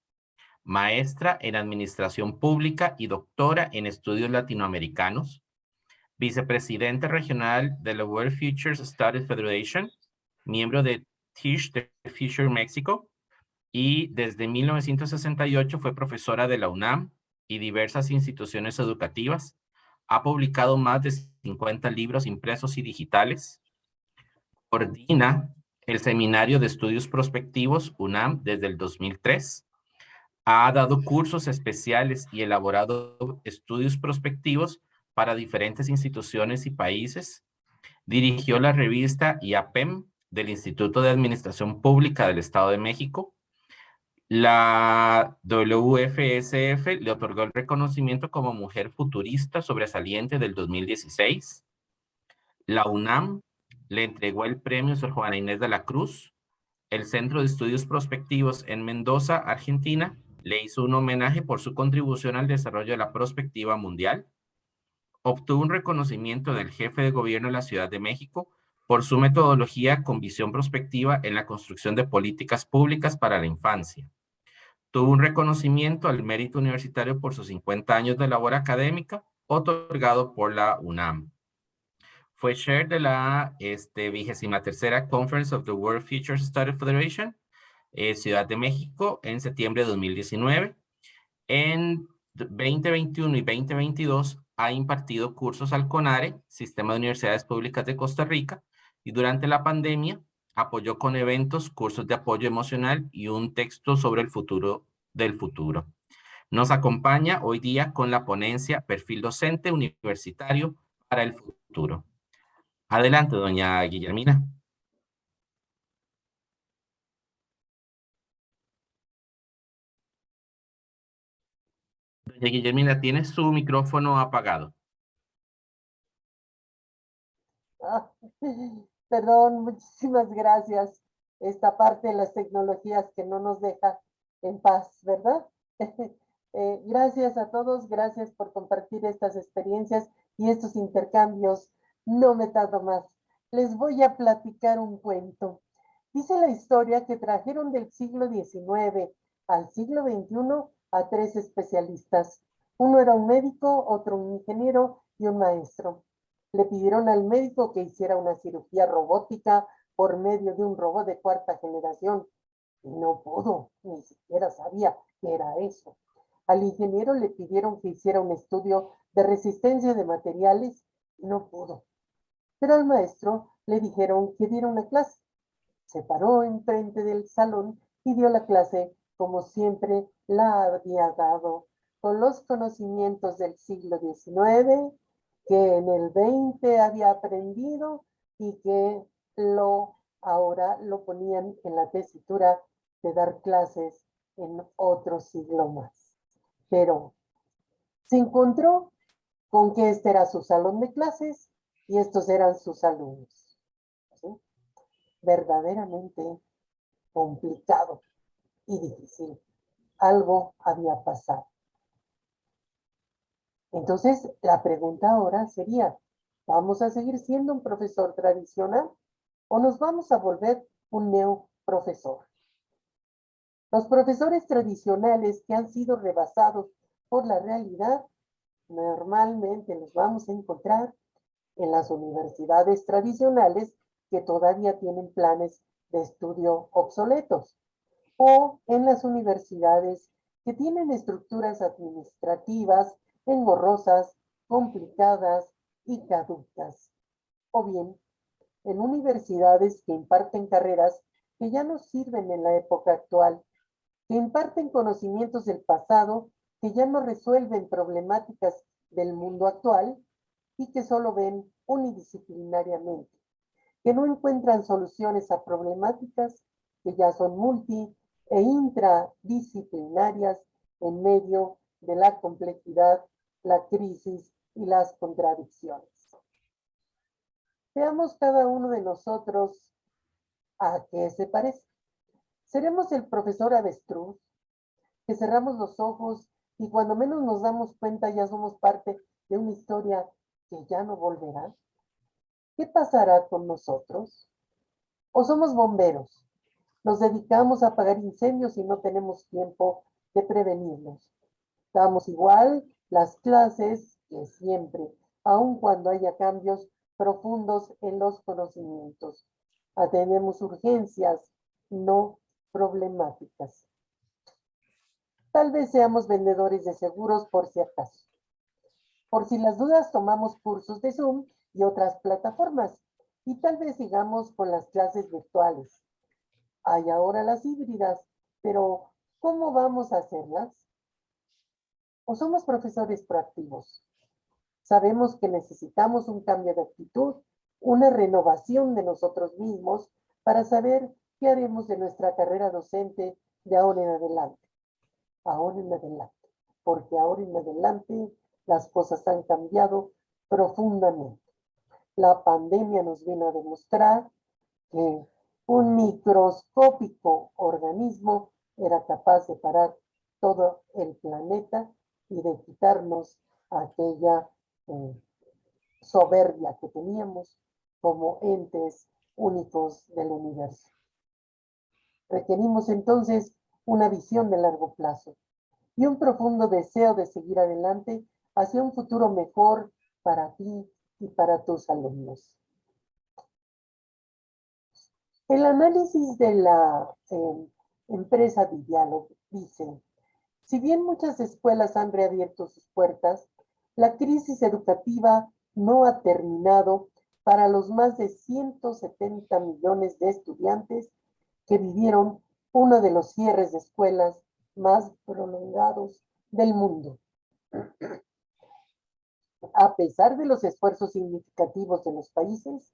maestra en Administración Pública y doctora en Estudios Latinoamericanos, vicepresidente regional de la World Futures Studies Federation, miembro de Teach the Future México, y desde 1968 fue profesora de la UNAM y diversas instituciones educativas. Ha publicado más de 50 libros impresos y digitales. Coordina el Seminario de Estudios Prospectivos UNAM desde el 2003. Ha dado cursos especiales y elaborado estudios prospectivos para diferentes instituciones y países. Dirigió la revista IAPEM del Instituto de Administración Pública del Estado de México. La WFSF le otorgó el reconocimiento como Mujer Futurista Sobresaliente del 2016. La UNAM le entregó el premio Sor Juana Inés de la Cruz. El Centro de Estudios Prospectivos en Mendoza, Argentina, le hizo un homenaje por su contribución al desarrollo de la prospectiva mundial. Obtuvo un reconocimiento del jefe de gobierno de la Ciudad de México por su metodología con visión prospectiva en la construcción de políticas públicas para la infancia. Tuvo un reconocimiento al mérito universitario por sus 50 años de labor académica, otorgado por la UNAM. Fue chair de la 23ª Conference of the World Future Study Federation, Ciudad de México, en septiembre de 2019. En 2021 y 2022 ha impartido cursos al CONARE, Sistema de Universidades Públicas de Costa Rica, y durante la pandemia apoyó con eventos, cursos de apoyo emocional y un texto sobre el futuro del futuro. Nos acompaña hoy día con la ponencia Perfil Docente Universitario para el Futuro. Adelante, doña Guillermina. Doña Guillermina, tiene su micrófono apagado. Ah, perdón, muchísimas gracias. Esta parte de las tecnologías que no nos deja en paz, ¿verdad? Gracias a todos, gracias por compartir estas experiencias y estos intercambios. No me tardo más. Les voy a platicar un cuento. Dice la historia que trajeron del siglo XIX al siglo XXI a 3 especialistas. Uno era un médico, otro un ingeniero y un maestro. Le pidieron al médico que hiciera una cirugía robótica por medio de un robot de 4ª generación. Y no pudo, ni siquiera sabía qué era eso. Al ingeniero le pidieron que hiciera un estudio de resistencia de materiales y no pudo. Pero al maestro le dijeron que diera una clase. Se paró enfrente del salón y dio la clase como siempre la había dado, con los conocimientos del siglo XIX, que en el 20 había aprendido y que ahora lo ponían en la tesitura de dar clases en otro siglo más. Pero se encontró con que este era su salón de clases y estos eran sus alumnos. ¿Sí? Verdaderamente complicado y difícil. Algo había pasado. Entonces, la pregunta ahora sería, ¿vamos a seguir siendo un profesor tradicional o nos vamos a volver un neoprofesor? Los profesores tradicionales que han sido rebasados por la realidad, normalmente los vamos a encontrar en las universidades tradicionales que todavía tienen planes de estudio obsoletos, o en las universidades que tienen estructuras administrativas engorrosas, complicadas y caducas, o bien en universidades que imparten carreras que ya no sirven en la época actual, que imparten conocimientos del pasado que ya no resuelven problemáticas del mundo actual y que solo ven unidisciplinariamente, que no encuentran soluciones a problemáticas que ya son multi e intradisciplinarias en medio de la complejidad, la crisis y las contradicciones. Veamos cada uno de nosotros a qué se parece. ¿Seremos el profesor avestruz, que cerramos los ojos y cuando menos nos damos cuenta ya somos parte de una historia que ya no volverá? ¿Qué pasará con nosotros? ¿O somos bomberos? Nos dedicamos a apagar incendios y no tenemos tiempo de prevenirlos. Damos igual las clases que siempre, aun cuando haya cambios profundos en los conocimientos. Atendemos urgencias, no problemáticas. Tal vez seamos vendedores de seguros por si acaso. Por si las dudas, tomamos cursos de Zoom y otras plataformas. Y tal vez sigamos con las clases virtuales. Hay ahora las híbridas, pero ¿cómo vamos a hacerlas? ¿O somos profesores proactivos? Sabemos que necesitamos un cambio de actitud, una renovación de nosotros mismos para saber qué haremos de nuestra carrera docente de ahora en adelante. Ahora en adelante. Porque ahora en adelante las cosas han cambiado profundamente. La pandemia nos vino a demostrar que un microscópico organismo era capaz de parar todo el planeta y de quitarnos aquella soberbia que teníamos como entes únicos del universo. Requerimos entonces una visión de largo plazo y un profundo deseo de seguir adelante hacia un futuro mejor para ti y para tus alumnos. El análisis de la empresa Didialog dice, si bien muchas escuelas han reabierto sus puertas, la crisis educativa no ha terminado para los más de 170 millones de estudiantes que vivieron uno de los cierres de escuelas más prolongados del mundo. A pesar de los esfuerzos significativos de los países,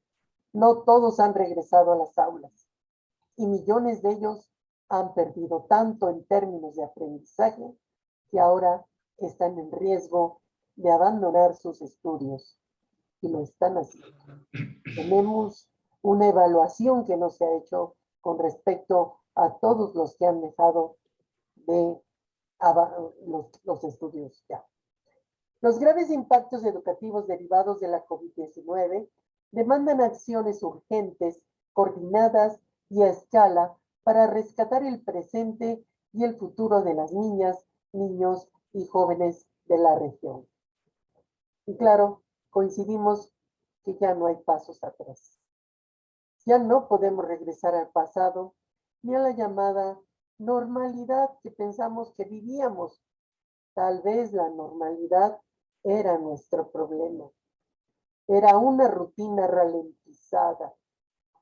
no todos han regresado a las aulas y millones de ellos han perdido tanto en términos de aprendizaje que ahora están en riesgo de abandonar sus estudios y lo están haciendo. Tenemos una evaluación que no se ha hecho con respecto a todos los que han dejado de los estudios ya. Los graves impactos educativos derivados de la COVID-19 demandan acciones urgentes, coordinadas y a escala para rescatar el presente y el futuro de las niñas, niños y jóvenes de la región. Y claro, coincidimos que ya no hay pasos atrás. Ya no podemos regresar al pasado ni a la llamada normalidad que pensamos que vivíamos. Tal vez la normalidad era nuestro problema. Era una rutina ralentizada,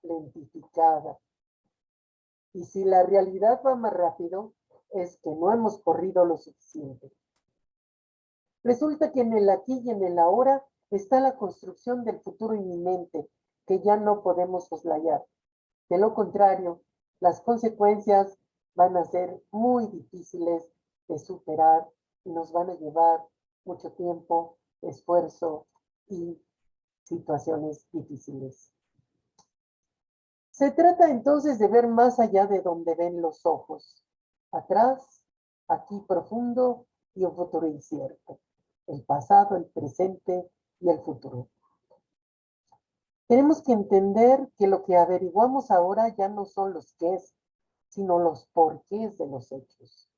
lentificada. Y si la realidad va más rápido, es que no hemos corrido lo suficiente. Resulta que en el aquí y en el ahora está la construcción del futuro inminente que ya no podemos soslayar. De lo contrario, las consecuencias van a ser muy difíciles de superar y nos van a llevar mucho tiempo, esfuerzo y situaciones difíciles. Se trata entonces de ver más allá de donde ven los ojos, atrás, aquí profundo y un futuro incierto, el pasado, el presente y el futuro. Tenemos que entender que lo que averiguamos ahora ya no son los qués, sino los porqués de los hechos.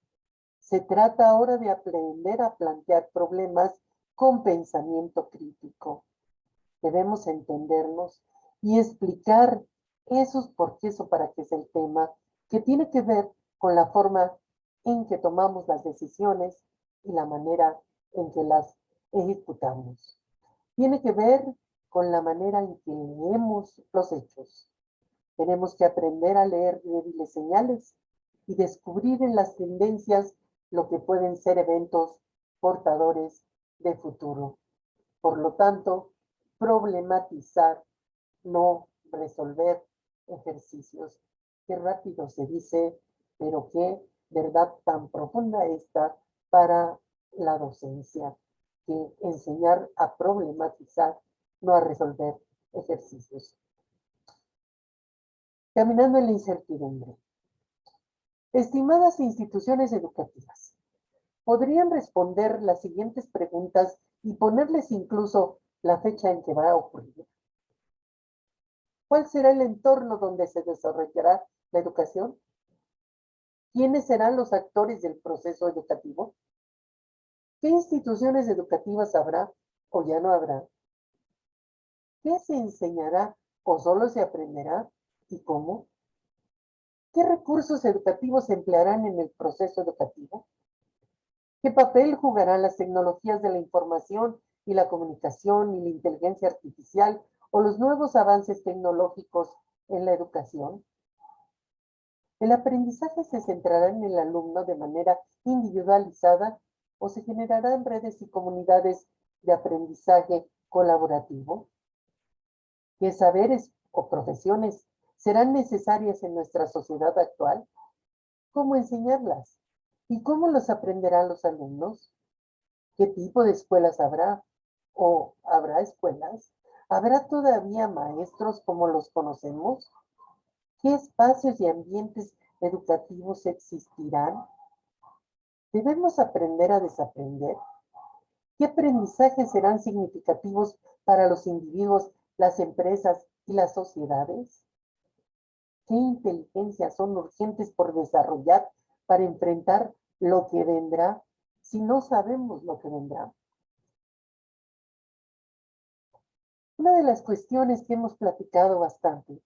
Se trata ahora de aprender a plantear problemas con pensamiento crítico. Debemos entendernos y explicar esos porqués o para qué es el tema, que tiene que ver con la forma en que tomamos las decisiones y la manera en que las ejecutamos. Tiene que ver con la manera en que leemos los hechos. Tenemos que aprender a leer débiles señales y descubrir en las tendencias lo que pueden ser eventos portadores de futuro. Por lo tanto, problematizar, no resolver ejercicios. Qué rápido se dice, pero qué verdad tan profunda está para la docencia, que enseñar a problematizar, no a resolver ejercicios. Caminando en la incertidumbre. Estimadas instituciones educativas, podrían responder las siguientes preguntas y ponerles incluso la fecha en que va a ocurrir. ¿Cuál será el entorno donde se desarrollará la educación? ¿Quiénes serán los actores del proceso educativo? ¿Qué instituciones educativas habrá o ya no habrá? ¿Qué se enseñará o solo se aprenderá y cómo? ¿Qué recursos educativos se emplearán en el proceso educativo? ¿Qué papel jugarán las tecnologías de la información y la comunicación y la inteligencia artificial o los nuevos avances tecnológicos en la educación? ¿El aprendizaje se centrará en el alumno de manera individualizada o se generarán redes y comunidades de aprendizaje colaborativo? ¿Qué saberes o profesiones serán necesarias en nuestra sociedad actual? ¿Cómo enseñarlas? ¿Y cómo los aprenderán los alumnos? ¿Qué tipo de escuelas habrá? ¿O habrá escuelas? ¿Habrá todavía maestros como los conocemos? ¿Qué espacios y ambientes educativos existirán? ¿Debemos aprender a desaprender? ¿Qué aprendizajes serán significativos para los individuos, las empresas y las sociedades? ¿Qué inteligencias son urgentes por desarrollar para enfrentar lo que vendrá si no sabemos lo que vendrá? Una de las cuestiones que hemos platicado bastante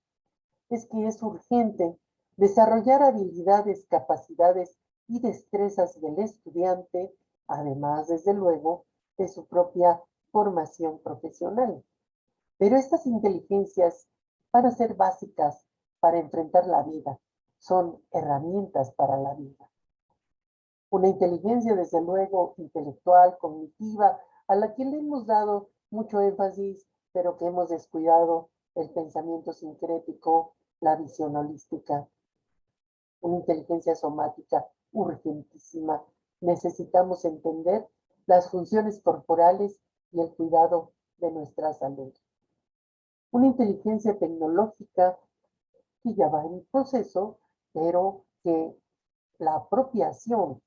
es que es urgente desarrollar habilidades, capacidades y destrezas del estudiante, además, desde luego, de su propia formación profesional. Pero estas inteligencias van a ser básicas para enfrentar la vida, son herramientas para la vida. Una inteligencia, desde luego, intelectual, cognitiva, a la que le hemos dado mucho énfasis, pero que hemos descuidado el pensamiento sincrético, la visión holística. Una inteligencia somática urgentísima. Necesitamos entender las funciones corporales y el cuidado de nuestra salud. Una inteligencia tecnológica que ya va en proceso, pero que la apropiación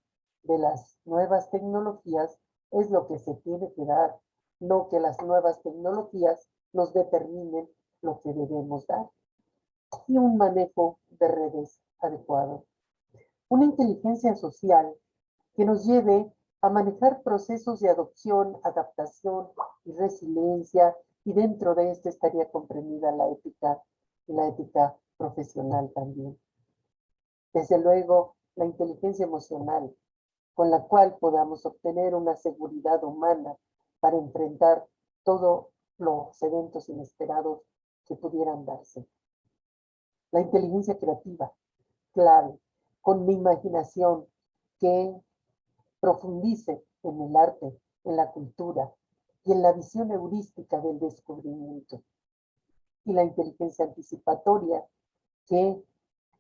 de las nuevas tecnologías es lo que se tiene que dar, no que las nuevas tecnologías nos determinen lo que debemos dar. Y un manejo de redes adecuado. Una inteligencia social que nos lleve a manejar procesos de adopción, adaptación y resiliencia, y dentro de esto estaría comprendida la ética y la ética profesional también. Desde luego, la inteligencia emocional, con la cual podamos obtener una seguridad humana para enfrentar todos los eventos inesperados que pudieran darse. La inteligencia creativa, clave, con mi imaginación que profundice en el arte, en la cultura y en la visión heurística del descubrimiento. Y la inteligencia anticipatoria que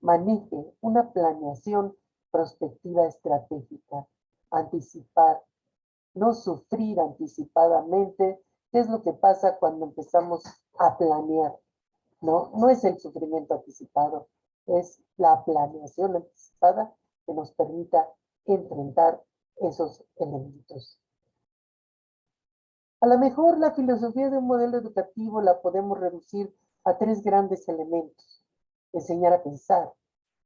maneje una planeación prospectiva estratégica, anticipar, no sufrir anticipadamente, qué es lo que pasa cuando empezamos a planear. No es el sufrimiento anticipado, es la planeación anticipada que nos permita enfrentar esos elementos. A lo mejor la filosofía de un modelo educativo la podemos reducir a 3 grandes elementos. Enseñar a pensar,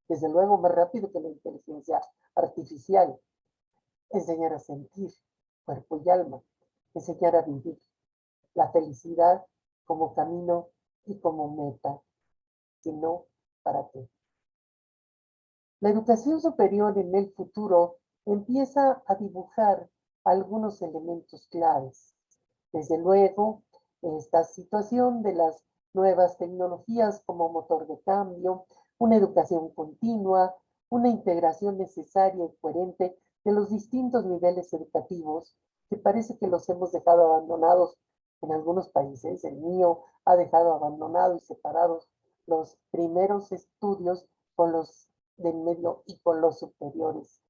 desde luego más rápido que la inteligencia artificial. Enseñar a sentir, cuerpo y alma. Enseñar a vivir. La felicidad como camino y como meta, y no para qué. La educación superior en el futuro empieza a dibujar algunos elementos claves. Desde luego, esta situación de las nuevas tecnologías como motor de cambio, una educación continua, una integración necesaria y coherente de los distintos niveles educativos, que parece que los hemos dejado abandonados en algunos países. El mío ha dejado abandonados y separados los primeros estudios con los del medio y con los superiores.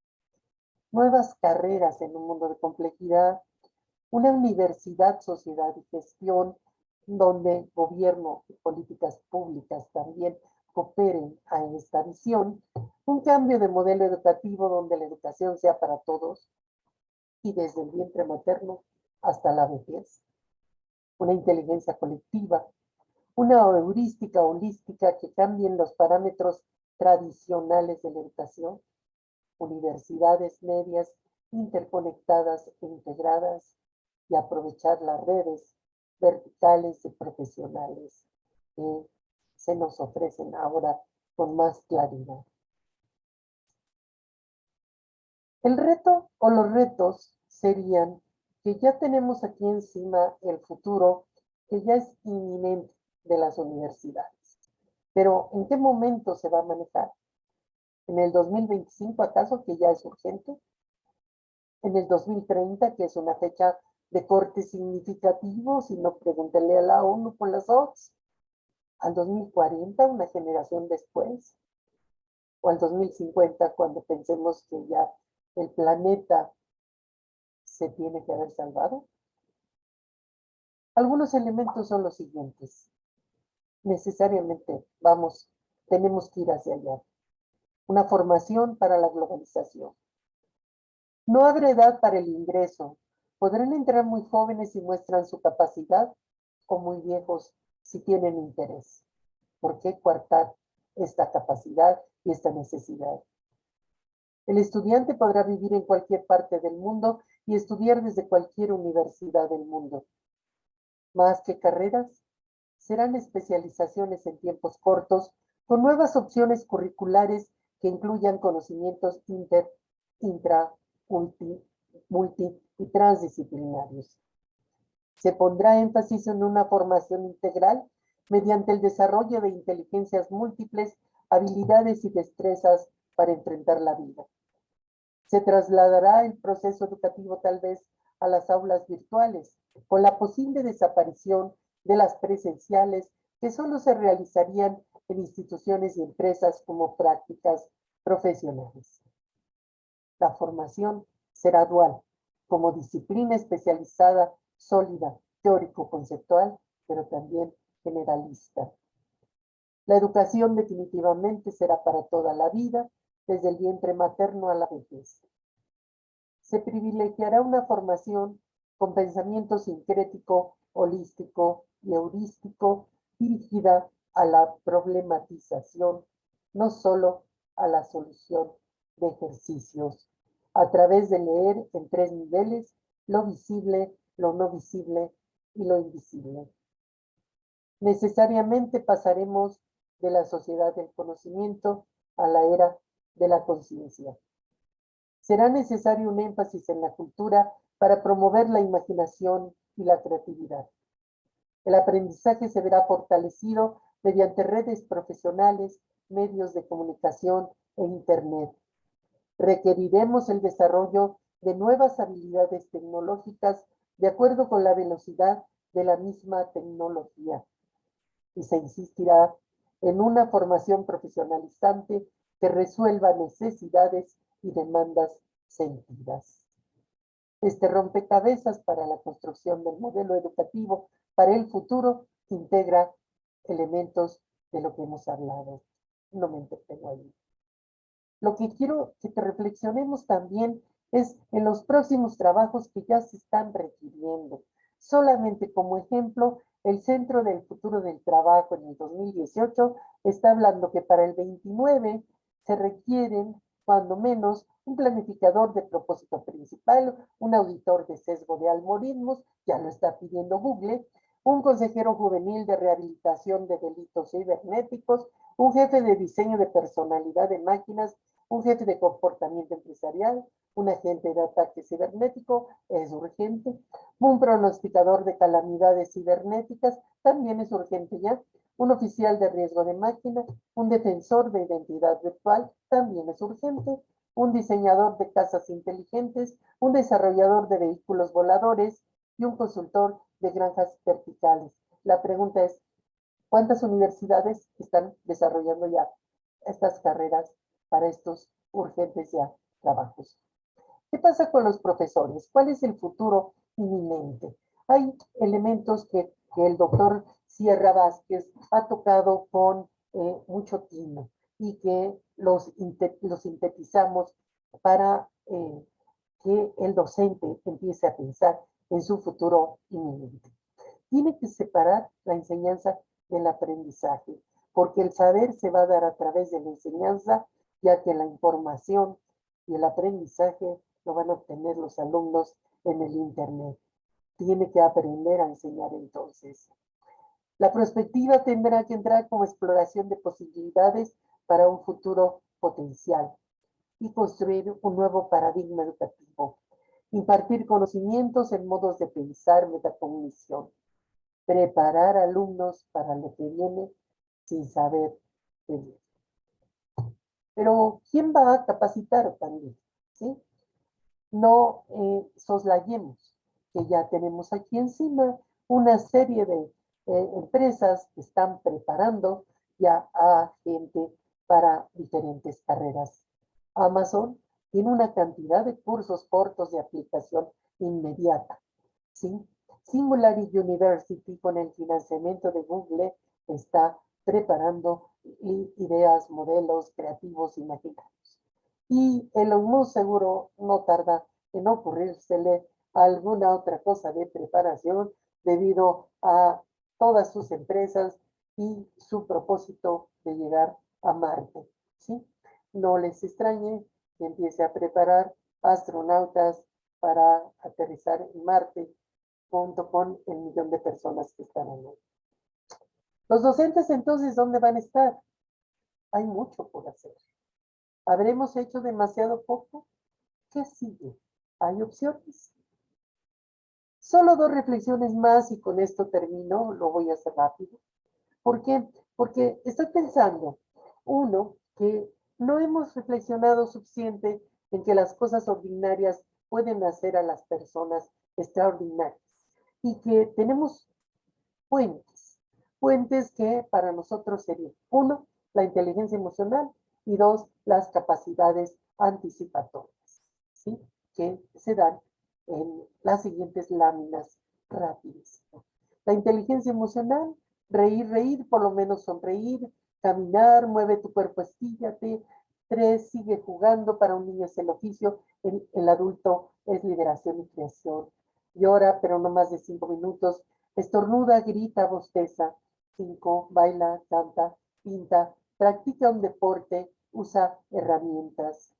Nuevas carreras en un mundo de complejidad, una universidad, sociedad y gestión donde gobierno y políticas públicas también cooperen a esta visión, un cambio de modelo educativo donde la educación sea para todos y desde el vientre materno hasta la vejez, una inteligencia colectiva, una heurística holística que cambien los parámetros tradicionales de la educación, universidades medias interconectadas e integradas y aprovechar las redes verticales de profesionales que se nos ofrecen ahora con más claridad. El reto o los retos serían que ya tenemos aquí encima el futuro que ya es inminente de las universidades. Pero ¿en qué momento se va a manejar? ¿En el 2025 acaso, que ya es urgente? ¿En el 2030, que es una fecha de corte significativo? Si no, pregúntele a la ONU por las OCS. ¿Al 2040, una generación después? ¿O al 2050, cuando pensemos que ya el planeta se tiene que haber salvado? Algunos elementos son los siguientes. Necesariamente tenemos que ir hacia allá. Una formación para la globalización. No habrá edad para el ingreso. Podrán entrar muy jóvenes si muestran su capacidad o muy viejos si tienen interés. ¿Por qué coartar esta capacidad y esta necesidad? El estudiante podrá vivir en cualquier parte del mundo y estudiar desde cualquier universidad del mundo. Más que carreras, serán especializaciones en tiempos cortos con nuevas opciones curriculares que incluyan conocimientos intra, multi y transdisciplinarios. Se pondrá énfasis en una formación integral mediante el desarrollo de inteligencias múltiples, habilidades y destrezas para enfrentar la vida. Se trasladará el proceso educativo tal vez a las aulas virtuales, con la posible desaparición de las presenciales que solo se realizarían en instituciones y empresas como prácticas profesionales. La formación será dual, como disciplina especializada, sólida, teórico-conceptual, pero también generalista. La educación definitivamente será para toda la vida, desde el vientre materno a la vejez. Se privilegiará una formación con pensamiento sincrético, holístico y heurístico dirigida a la problematización, no solo a la solución de ejercicios, a través de leer en 3 niveles: lo visible, lo no visible y lo invisible. Necesariamente pasaremos de la sociedad del conocimiento a la era de la conciencia. Será necesario un énfasis en la cultura para promover la imaginación y la creatividad. El aprendizaje se verá fortalecido mediante redes profesionales, medios de comunicación e Internet. Requeriremos el desarrollo de nuevas habilidades tecnológicas de acuerdo con la velocidad de la misma tecnología. Y se insistirá en una formación profesionalizante que resuelva necesidades y demandas sentidas. Este rompecabezas para la construcción del modelo educativo para el futuro integra elementos de lo que hemos hablado. No me entretengo ahí. Lo que quiero que te reflexionemos también es en los próximos trabajos que ya se están requiriendo. Solamente como ejemplo, el Centro del Futuro del Trabajo en el 2018 está hablando que para el 29 se requieren, cuando menos, un planificador de propósito principal, un auditor de sesgo de algoritmos, ya lo está pidiendo Google, un consejero juvenil de rehabilitación de delitos cibernéticos, un jefe de diseño de personalidad de máquinas, un jefe de comportamiento empresarial, un agente de ataque cibernético, es urgente. Un pronosticador de calamidades cibernéticas, también es urgente ya. Un oficial de riesgo de máquina, un defensor de identidad virtual, también es urgente. Un diseñador de casas inteligentes, un desarrollador de vehículos voladores y un consultor de granjas verticales. La pregunta es, ¿cuántas universidades están desarrollando ya estas carreras para estos urgentes ya trabajos? ¿Qué pasa con los profesores? ¿Cuál es el futuro inminente? Hay elementos que el doctor Sierra Vázquez ha tocado con mucho tino y que los sintetizamos para que el docente empiece a pensar en su futuro inminente. Tiene que separar la enseñanza del aprendizaje, porque el saber se va a dar a través de la enseñanza, ya que la información y el aprendizaje lo van a obtener los alumnos en el Internet. Tiene que aprender a enseñar entonces. La perspectiva tendrá que entrar como exploración de posibilidades para un futuro potencial y construir un nuevo paradigma educativo. Impartir conocimientos en modos de pensar, metacognición. preparar alumnos para lo que viene sin saber qué viene. Pero ¿quién va a capacitar también? ¿Sí? No soslayemos que ya tenemos aquí encima una serie de empresas que están preparando ya a gente para diferentes carreras. Amazon tiene una cantidad de cursos cortos de aplicación inmediata. ¿Sí? Singularity University, con el financiamiento de Google, está preparando ideas, modelos creativos, imaginarios. Y Elon Musk seguro no tarda en ocurrírsele alguna otra cosa de preparación debido a todas sus empresas y su propósito de llegar a Marte. ¿Sí? No les extrañe que empiece a preparar astronautas para aterrizar en Marte junto con el millón de personas que están en él. Los docentes entonces, ¿dónde van a estar? Hay mucho por hacer. ¿Habremos hecho demasiado poco? ¿Qué sigue? ¿Hay opciones? Solo 2 reflexiones más y con esto termino, lo voy a hacer rápido. ¿Por qué? Porque estoy pensando, uno, que no hemos reflexionado suficiente en que las cosas ordinarias pueden hacer a las personas extraordinarias y que tenemos puentes que para nosotros serían, 1, la inteligencia emocional y 2, las capacidades anticipatorias, ¿sí? Que se dan en las siguientes láminas rápidas. La inteligencia emocional, reír, por lo menos sonreír, caminar, mueve tu cuerpo, estíllate. 3, sigue jugando, para un niño es el oficio, el adulto es liberación y creación. Llora, pero no más de 5 minutos. Estornuda, grita, bosteza. 5, baila, canta, pinta, practica un deporte, usa herramientas.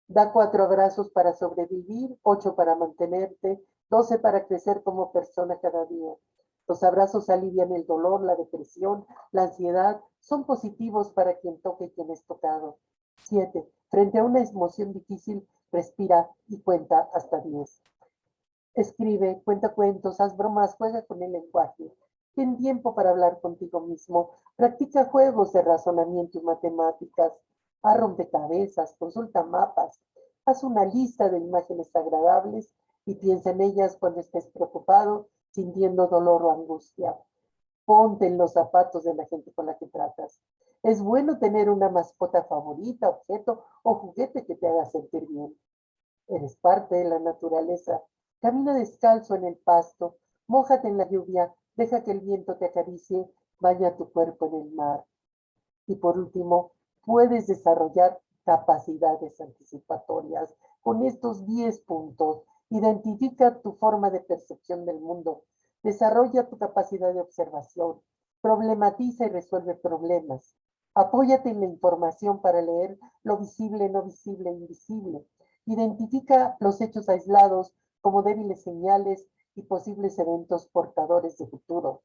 Da 4 abrazos para sobrevivir, 8 para mantenerte, 12 para crecer como persona cada día. Los abrazos alivian el dolor, la depresión, la ansiedad, son positivos para quien toque y quien es tocado. 7. Frente a una emoción difícil, respira y cuenta hasta 10. Escribe, cuenta cuentos, haz bromas, juega con el lenguaje. Ten tiempo para hablar contigo mismo. Practica juegos de razonamiento y matemáticas. Haz rompecabezas, consulta mapas. Haz una lista de imágenes agradables y piensa en ellas cuando estés preocupado, sintiendo dolor o angustia. Ponte en los zapatos de la gente con la que tratas. Es bueno tener una mascota favorita, objeto o juguete que te haga sentir bien. Eres parte de la naturaleza. Camina descalzo en el pasto, mójate en la lluvia, deja que el viento te acaricie, baña tu cuerpo en el mar. Y por último, puedes desarrollar capacidades anticipatorias. Con estos 10 puntos, identifica tu forma de percepción del mundo, desarrolla tu capacidad de observación, problematiza y resuelve problemas. Apóyate en la información para leer lo visible, no visible, invisible. Identifica los hechos aislados como débiles señales y posibles eventos portadores de futuro.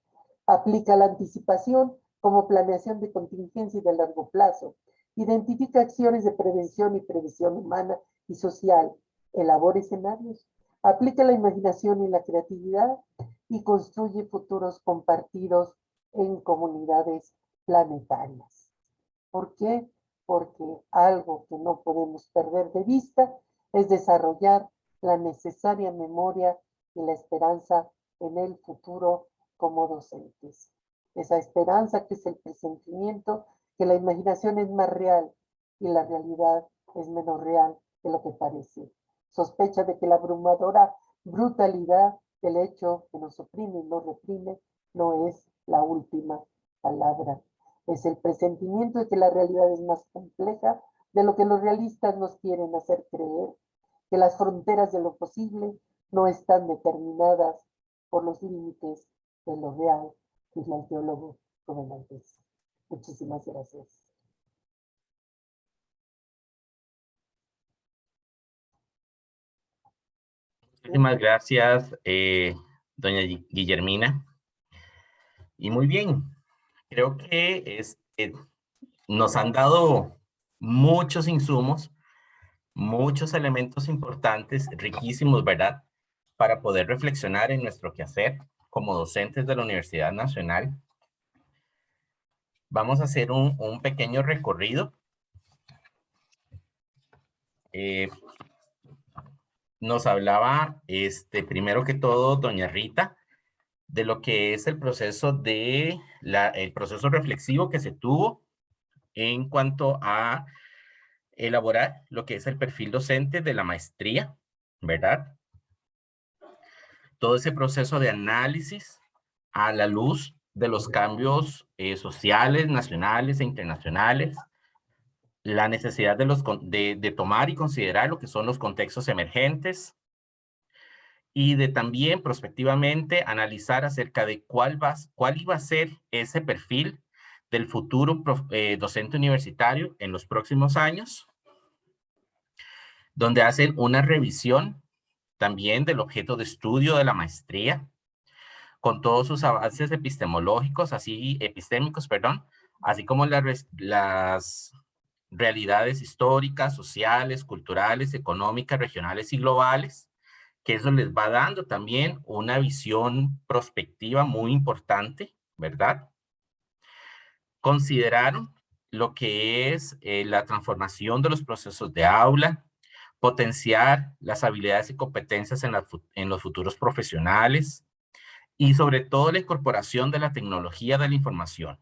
Aplica la anticipación como planeación de contingencia y de largo plazo. Identifica acciones de prevención y previsión humana y social. Elabora escenarios. Aplica la imaginación y la creatividad y construye futuros compartidos en comunidades planetarias. ¿Por qué? Porque algo que no podemos perder de vista es desarrollar la necesaria memoria y la esperanza en el futuro como docentes. Esa esperanza que es el presentimiento, que la imaginación es más real y la realidad es menos real de lo que parece. Sospecha de que la abrumadora brutalidad del hecho que nos oprime y nos reprime no es la última palabra. Es el presentimiento de que la realidad es más compleja de lo que los realistas nos quieren hacer creer, que las fronteras de lo posible no están determinadas por los límites de lo real, dice el teólogo Rubén Alves. Muchísimas gracias. Muchísimas gracias, doña Guillermina. Y muy bien, creo que nos han dado muchos insumos, muchos elementos importantes, riquísimos, ¿verdad? Para poder reflexionar en nuestro quehacer como docentes de la Universidad Nacional, vamos a hacer un pequeño recorrido. Nos hablaba, primero que todo, doña Rita, de lo que es el proceso el proceso reflexivo que se tuvo en cuanto a elaborar lo que es el perfil docente de la maestría, ¿verdad? Todo ese proceso de análisis a la luz de los cambios sociales, nacionales e internacionales, la necesidad de tomar y considerar lo que son los contextos emergentes y de también prospectivamente analizar acerca de cuál iba a ser ese perfil del futuro docente universitario en los próximos años, donde hacen una revisión también del objeto de estudio de la maestría, con todos sus avances epistémicos, así como las realidades históricas, sociales, culturales, económicas, regionales y globales, que eso les va dando también una visión prospectiva muy importante, ¿verdad? Consideraron lo que es la transformación de los procesos de aula, potenciar las habilidades y competencias en los futuros profesionales y sobre todo la incorporación de la tecnología de la información.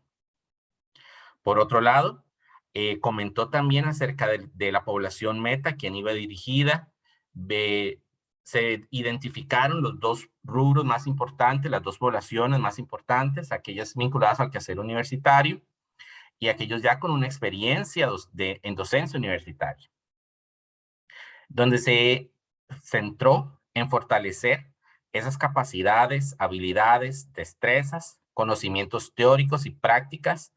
Por otro lado, comentó también acerca de la población meta, a quien iba dirigida. Se identificaron los dos rubros más importantes, las dos poblaciones más importantes, aquellas vinculadas al quehacer universitario y aquellos ya con una experiencia en docencia universitaria, donde se centró en fortalecer esas capacidades, habilidades, destrezas, conocimientos teóricos y prácticas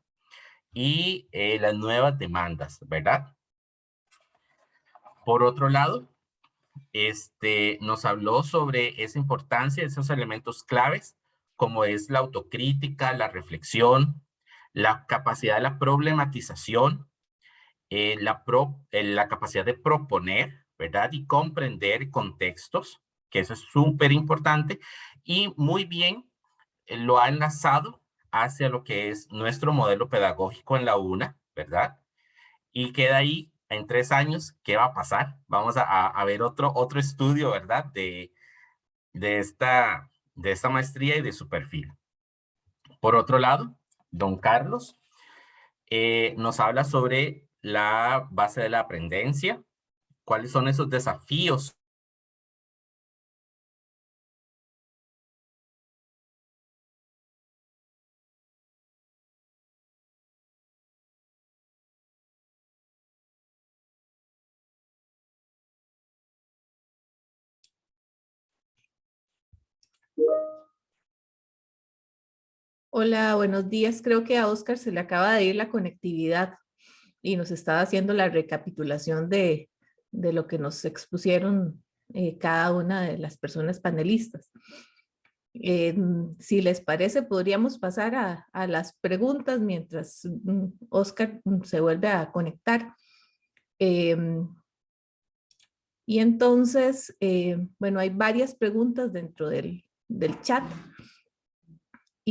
y las nuevas demandas, ¿verdad? Por otro lado, nos habló sobre esa importancia de esos elementos claves, como es la autocrítica, la reflexión, la capacidad de la problematización, la capacidad de proponer, ¿verdad? Y comprender contextos, que eso es súper importante, y muy bien lo ha enlazado hacia lo que es nuestro modelo pedagógico en la UNA, ¿verdad? Y queda ahí en 3 años, ¿qué va a pasar? Vamos a ver otro estudio, ¿verdad? De esta maestría y de su perfil. Por otro lado, don Carlos nos habla sobre la base de la aprendencia, cuáles son esos desafíos. Hola, buenos días. Creo que a Oscar se le acaba de ir la conectividad y nos estaba haciendo la recapitulación de lo que nos expusieron cada una de las personas panelistas. Si les parece, podríamos pasar a las preguntas mientras Oscar se vuelve a conectar. Y entonces, bueno, hay varias preguntas dentro del chat.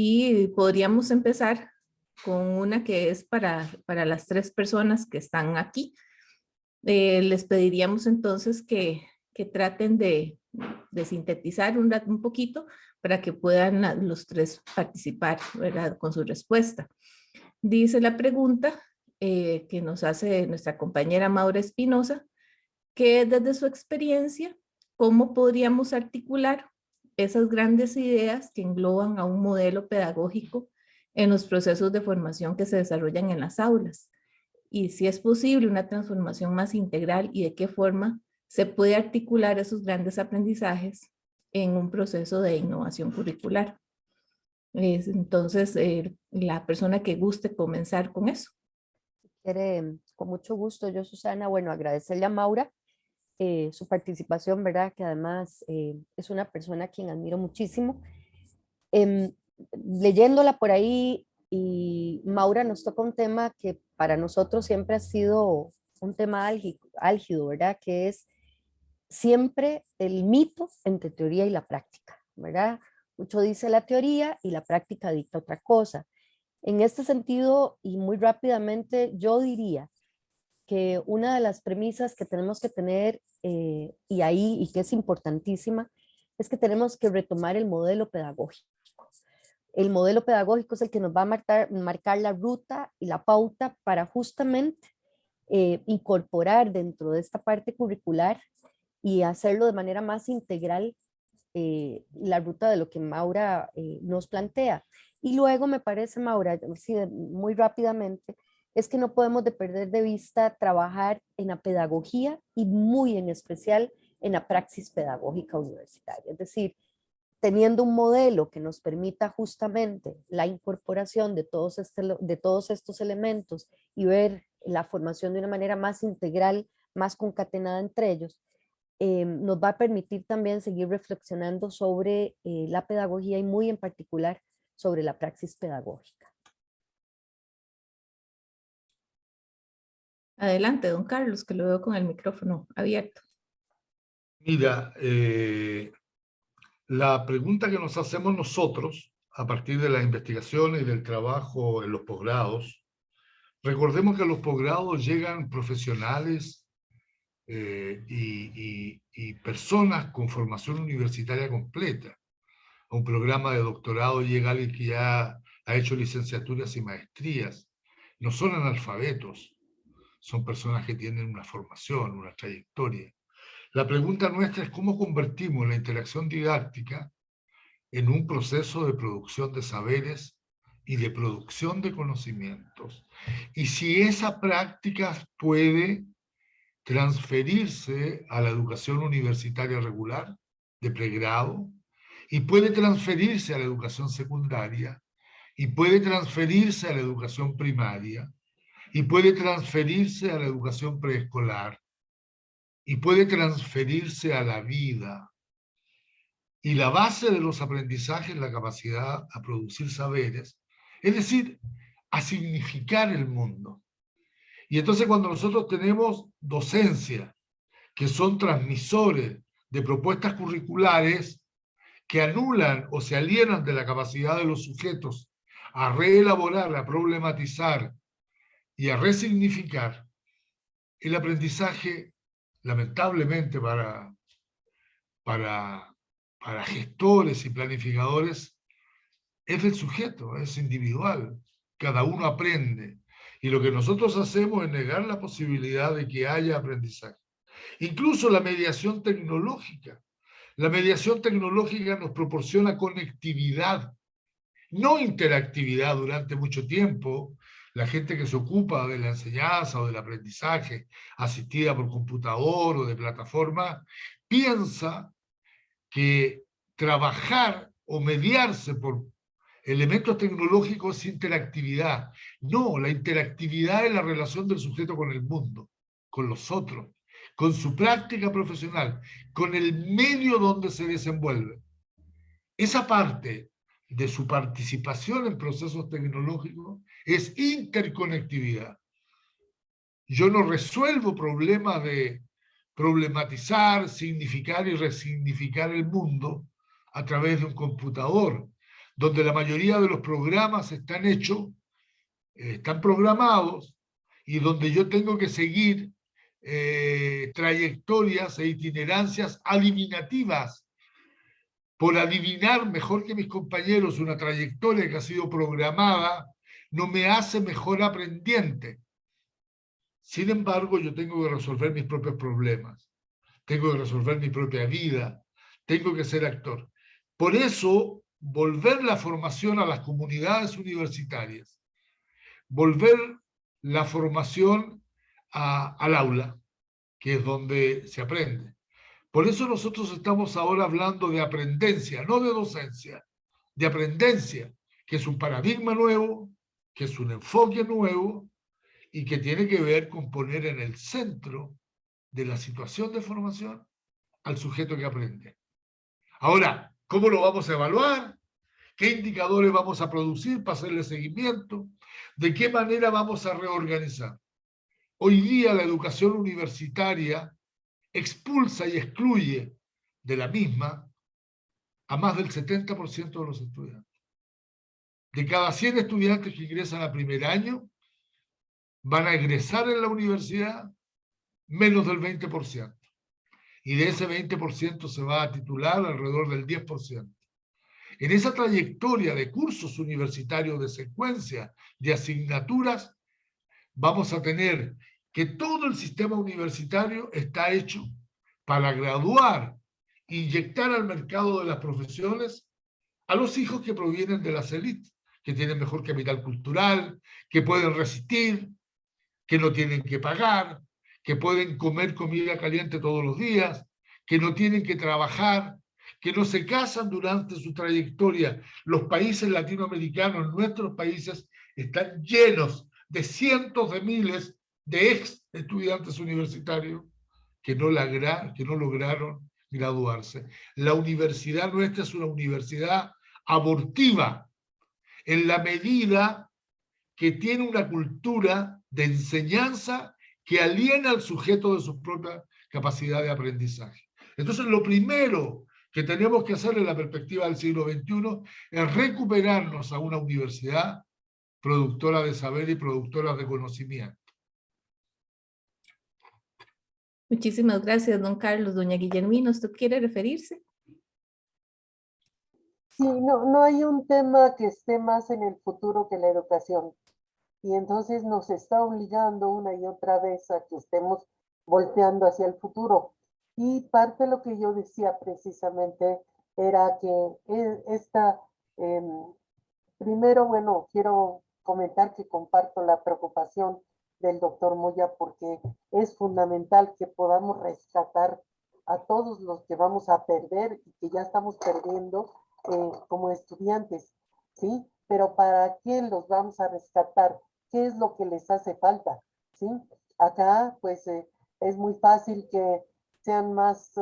Y podríamos empezar con una que es para las 3 personas que están aquí. Les pediríamos entonces que traten de sintetizar un poquito para que puedan los 3 participar, ¿verdad? Con su respuesta. Dice la pregunta que nos hace nuestra compañera Maura Espinosa, que desde su experiencia, ¿cómo podríamos articular esas grandes ideas que engloban a un modelo pedagógico en los procesos de formación que se desarrollan en las aulas? Y si es posible una transformación más integral y de qué forma se puede articular esos grandes aprendizajes en un proceso de innovación curricular. Entonces, la persona que guste comenzar con eso. Con mucho gusto, yo, Susana, bueno, agradecerle a Maura su participación, ¿verdad? Que además es una persona a quien admiro muchísimo. Leyéndola por ahí, y Maura nos toca un tema que para nosotros siempre ha sido un tema álgido, ¿verdad? Que es siempre el mito entre teoría y la práctica, ¿verdad? Mucho dice la teoría y la práctica dicta otra cosa. En este sentido, y muy rápidamente, yo diría que una de las premisas que tenemos que tener y que es importantísima, es que tenemos que retomar el modelo pedagógico. El modelo pedagógico es el que nos va a marcar la ruta y la pauta para justamente incorporar dentro de esta parte curricular y hacerlo de manera más integral la ruta de lo que Maura nos plantea. Y luego me parece, Maura, muy rápidamente, es que no podemos perder de vista trabajar en la pedagogía y muy en especial en la praxis pedagógica universitaria. Es decir, teniendo un modelo que nos permita justamente la incorporación de todos estos elementos y ver la formación de una manera más integral, más concatenada entre ellos, nos va a permitir también seguir reflexionando sobre la pedagogía y muy en particular sobre la praxis pedagógica. Adelante, don Carlos, que lo veo con el micrófono abierto. Mira, la pregunta que nos hacemos nosotros, a partir de las investigaciones y del trabajo en los posgrados, recordemos que a los posgrados llegan profesionales y personas con formación universitaria completa. A un programa de doctorado llega alguien que ya ha hecho licenciaturas y maestrías. No son analfabetos, son personas que tienen una formación, una trayectoria. La pregunta nuestra es cómo convertimos la interacción didáctica en un proceso de producción de saberes y de producción de conocimientos. Y si esa práctica puede transferirse a la educación universitaria regular de pregrado, y puede transferirse a la educación secundaria, y puede transferirse a la educación primaria, y puede transferirse a la educación preescolar, y puede transferirse a la vida. Y la base de los aprendizajes es la capacidad a producir saberes, es decir, a significar el mundo. Y entonces cuando nosotros tenemos docencia, que son transmisores de propuestas curriculares que anulan o se alienan de la capacidad de los sujetos a reelaborar, a problematizar y a resignificar, el aprendizaje, lamentablemente para gestores y planificadores, es del sujeto, es individual. Cada uno aprende. Y lo que nosotros hacemos es negar la posibilidad de que haya aprendizaje. Incluso la mediación tecnológica. La mediación tecnológica nos proporciona conectividad, no interactividad durante mucho tiempo. La gente que se ocupa de la enseñanza o del aprendizaje asistida por computador o de plataforma, piensa que trabajar o mediarse por elementos tecnológicos es interactividad. No, la interactividad es la relación del sujeto con el mundo, con los otros, con su práctica profesional, con el medio donde se desenvuelve. Esa parte de su participación en procesos tecnológicos es interconectividad. Yo no resuelvo problemas de problematizar, significar y resignificar el mundo a través de un computador, donde la mayoría de los programas están hechos, están programados, y donde yo tengo que seguir trayectorias e itinerancias adivinativas. Por adivinar mejor que mis compañeros una trayectoria que ha sido programada, no me hace mejor aprendiente. Sin embargo, yo tengo que resolver mis propios problemas, tengo que resolver mi propia vida, tengo que ser actor. Por eso, volver la formación a las comunidades universitarias, volver la formación al aula, que es donde se aprende. Por eso nosotros estamos ahora hablando de aprendencia, no de docencia, de aprendencia, que es un paradigma nuevo, que es un enfoque nuevo, y que tiene que ver con poner en el centro de la situación de formación al sujeto que aprende. Ahora, ¿cómo lo vamos a evaluar? ¿Qué indicadores vamos a producir para hacerle seguimiento? ¿De qué manera vamos a reorganizar? Hoy día la educación universitaria expulsa y excluye de la misma a más del 70% de los estudiantes. De cada 100 estudiantes que ingresan a primer año, van a egresar en la universidad menos del 20%. Y de ese 20% se va a titular alrededor del 10%. En esa trayectoria de cursos universitarios de secuencia de asignaturas, vamos a tener que todo el sistema universitario está hecho para graduar, inyectar al mercado de las profesiones a los hijos que provienen de las élites, que tienen mejor capital cultural, que pueden resistir, que no tienen que pagar, que pueden comer comida caliente todos los días, que no tienen que trabajar, que no se casan durante su trayectoria. Los países latinoamericanos, nuestros países, están llenos de cientos de miles de ex estudiantes universitarios que no lograron graduarse. La universidad nuestra es una universidad abortiva, en la medida que tiene una cultura de enseñanza que aliena al sujeto de su propia capacidad de aprendizaje. Entonces, lo primero que tenemos que hacer en la perspectiva del siglo XXI es recuperarnos a una universidad productora de saber y productora de conocimiento. Muchísimas gracias, don Carlos. Doña Guillermina, ¿usted quiere referirse? Sí, no hay un tema que esté más en el futuro que la educación. Y entonces nos está obligando una y otra vez a que estemos volteando hacia el futuro. Y parte de lo que yo decía precisamente era que primero, bueno, quiero comentar que comparto la preocupación del doctor Moya porque es fundamental que podamos rescatar a todos los que vamos a perder y que ya estamos perdiendo como estudiantes, ¿sí? Pero ¿para qué los vamos a rescatar? ¿Qué es lo que les hace falta? ¿Sí? Acá, pues, es muy fácil que sean más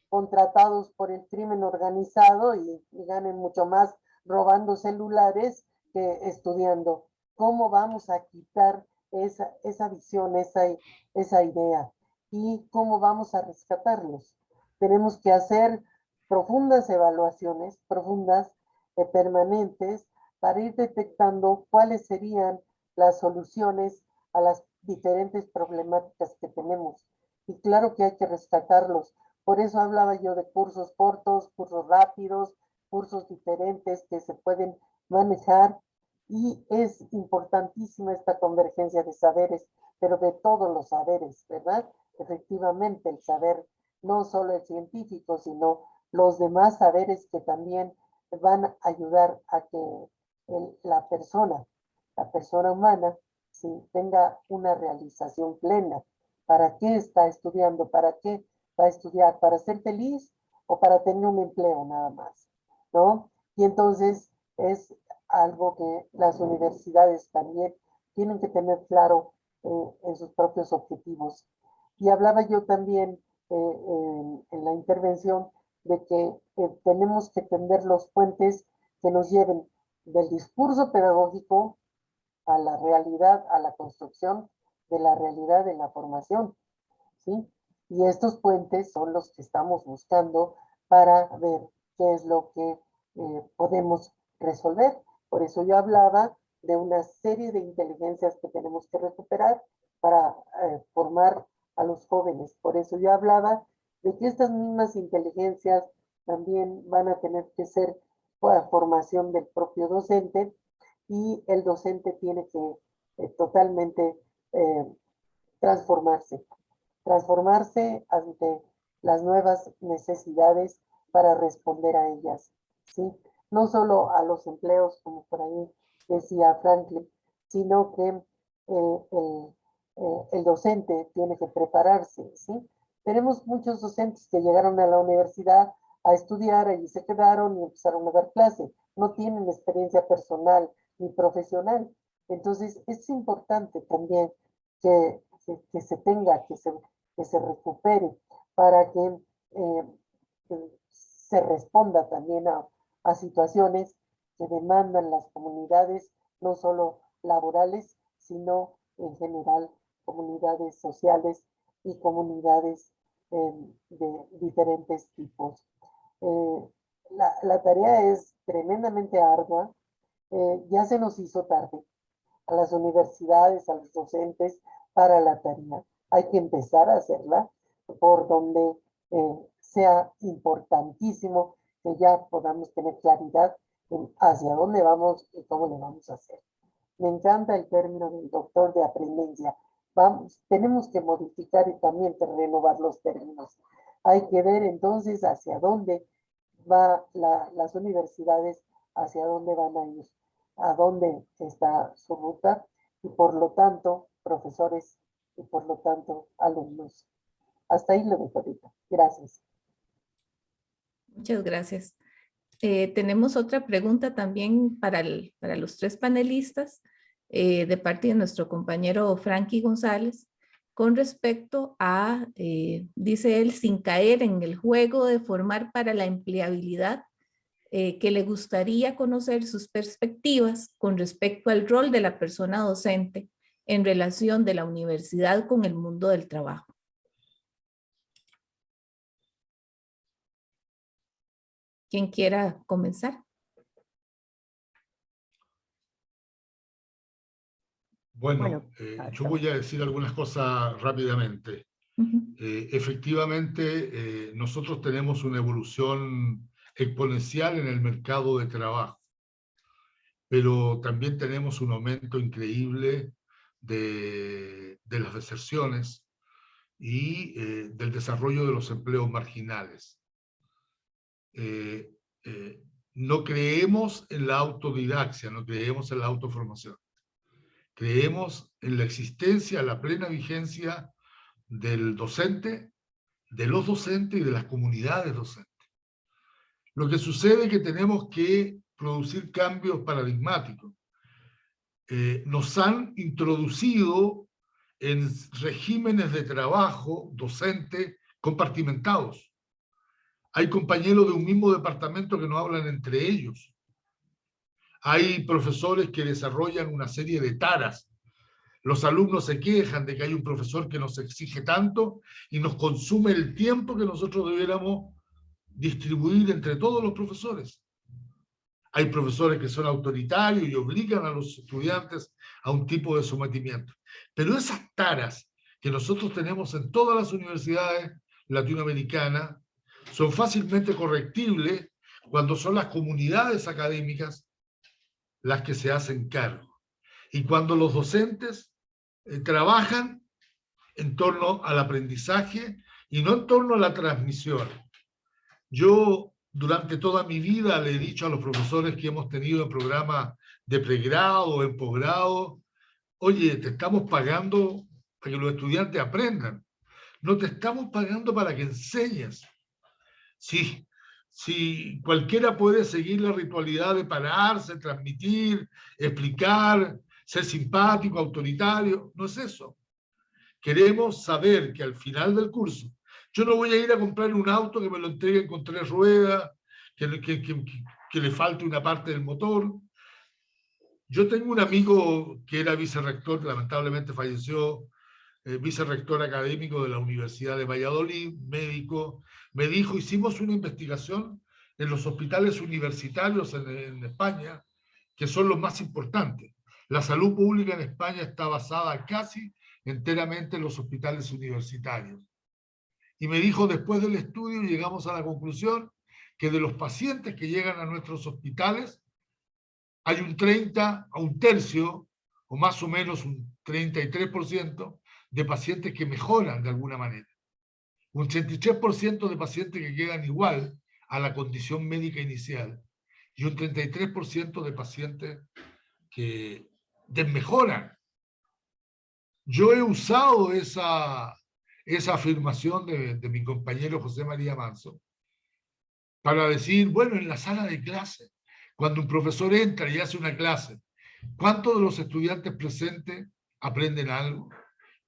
contratados por el crimen organizado y ganen mucho más robando celulares que estudiando. ¿Cómo vamos a quitar esa visión, esa idea? ¿Y cómo vamos a rescatarlos? Tenemos que hacer profundas evaluaciones, profundas, permanentes, para ir detectando cuáles serían las soluciones a las diferentes problemáticas que tenemos. Y claro que hay que rescatarlos. Por eso hablaba yo de cursos cortos, cursos rápidos, cursos diferentes que se pueden manejar. Y es importantísima esta convergencia de saberes, pero de todos los saberes, ¿verdad? Efectivamente, el saber, no solo el científico, sino los demás saberes que también van a ayudar a que la persona humana, sí, tenga una realización plena. ¿Para qué está estudiando? ¿Para qué va a estudiar? ¿Para ser feliz o para tener un empleo nada más? ¿No? Y entonces es algo que las universidades también tienen que tener claro en sus propios objetivos. Y hablaba yo también en la intervención de que tenemos que tender los puentes que nos lleven del discurso pedagógico a la realidad, a la construcción de la realidad de la formación, ¿sí? Y estos puentes son los que estamos buscando para ver qué es lo que podemos resolver. Por eso yo hablaba de una serie de inteligencias que tenemos que recuperar para formar a los jóvenes. Por eso yo hablaba de que estas mismas inteligencias también van a tener que ser formación del propio docente, y el docente tiene que totalmente transformarse ante las nuevas necesidades para responder a ellas, ¿sí? No solo a los empleos, como por ahí decía Franklin, sino que el docente tiene que prepararse, ¿sí? Tenemos muchos docentes que llegaron a la universidad a estudiar, allí se quedaron y empezaron a dar clase, no tienen experiencia personal ni profesional. Entonces, es importante también que se tenga, que se recupere para que se responda también a situaciones que demandan las comunidades, no solo laborales, sino en general comunidades sociales y comunidades de diferentes tipos. la tarea es tremendamente ardua. Ya se nos hizo tarde a las universidades, a los docentes para la tarea. Hay que empezar a hacerla por donde sea importantísimo que ya podamos tener claridad en hacia dónde vamos y cómo le vamos a hacer. Me encanta el término del doctor de aprendencia. Tenemos que modificar y también renovar los términos. Hay que ver entonces hacia dónde van las universidades, hacia dónde van a ir, a dónde está su ruta y por lo tanto, profesores y por lo tanto, alumnos. Hasta ahí lo dejo ahorita. Gracias. Muchas gracias. Tenemos otra pregunta también para los tres panelistas de parte de nuestro compañero Frankie González con respecto a, dice él, sin caer en el juego de formar para la empleabilidad, que le gustaría conocer sus perspectivas con respecto al rol de la persona docente en relación de la universidad con el mundo del trabajo. ¿Quién quiera comenzar? Bueno, yo voy a decir algunas cosas rápidamente. Efectivamente, nosotros tenemos una evolución exponencial en el mercado de trabajo, pero también tenemos un aumento increíble de las deserciones y del desarrollo de los empleos marginales. No creemos en la autodidaxia, no creemos en la autoformación. Creemos en la existencia, la plena vigencia del docente, de los docentes y de las comunidades docentes. Lo que sucede es que tenemos que producir cambios paradigmáticos. Nos han introducido en regímenes de trabajo docente compartimentados. Hay compañeros de un mismo departamento que no hablan entre ellos. Hay profesores que desarrollan una serie de taras. Los alumnos se quejan de que hay un profesor que nos exige tanto y nos consume el tiempo que nosotros debiéramos distribuir entre todos los profesores. Hay profesores que son autoritarios y obligan a los estudiantes a un tipo de sometimiento. Pero esas taras que nosotros tenemos en todas las universidades latinoamericanas son fácilmente correctibles cuando son las comunidades académicas las que se hacen cargo. Y cuando los docentes trabajan en torno al aprendizaje y no en torno a la transmisión. Yo, durante toda mi vida, le he dicho a los profesores que hemos tenido en programas de pregrado o en posgrado, oye, te estamos pagando para que los estudiantes aprendan. No te estamos pagando para que enseñes. Si cualquiera puede seguir la ritualidad de pararse, transmitir, explicar, ser simpático, autoritario, no es eso. Queremos saber que al final del curso, yo no voy a ir a comprar un auto que me lo entreguen con 3 ruedas, que le falte una parte del motor. Yo tengo un amigo que era vicerrector, que lamentablemente falleció, vicerrector académico de la Universidad de Valladolid, médico, me dijo, hicimos una investigación en los hospitales universitarios en España, que son los más importantes. La salud pública en España está basada casi enteramente en los hospitales universitarios. Y me dijo, después del estudio llegamos a la conclusión que de los pacientes que llegan a nuestros hospitales, hay un 30 a un tercio, o más o menos un 33% de pacientes que mejoran de alguna manera. Un 83% de pacientes que quedan igual a la condición médica inicial. Y un 33% de pacientes que desmejoran. Yo he usado esa afirmación de mi compañero José María Manso para decir, bueno, en la sala de clase, cuando un profesor entra y hace una clase, ¿cuántos de los estudiantes presentes aprenden algo?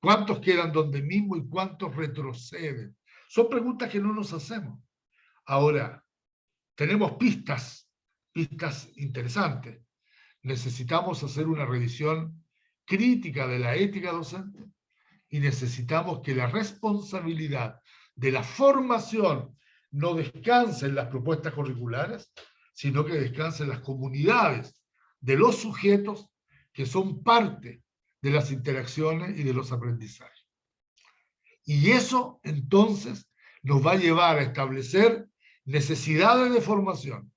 ¿Cuántos quedan donde mismo y cuántos retroceden? Son preguntas que no nos hacemos. Ahora, tenemos pistas interesantes. Necesitamos hacer una revisión crítica de la ética docente y necesitamos que la responsabilidad de la formación no descansa en las propuestas curriculares, sino que descansa en las comunidades de los sujetos que son parte de las interacciones y de los aprendizajes. Y eso entonces nos va a llevar a establecer necesidades de formación.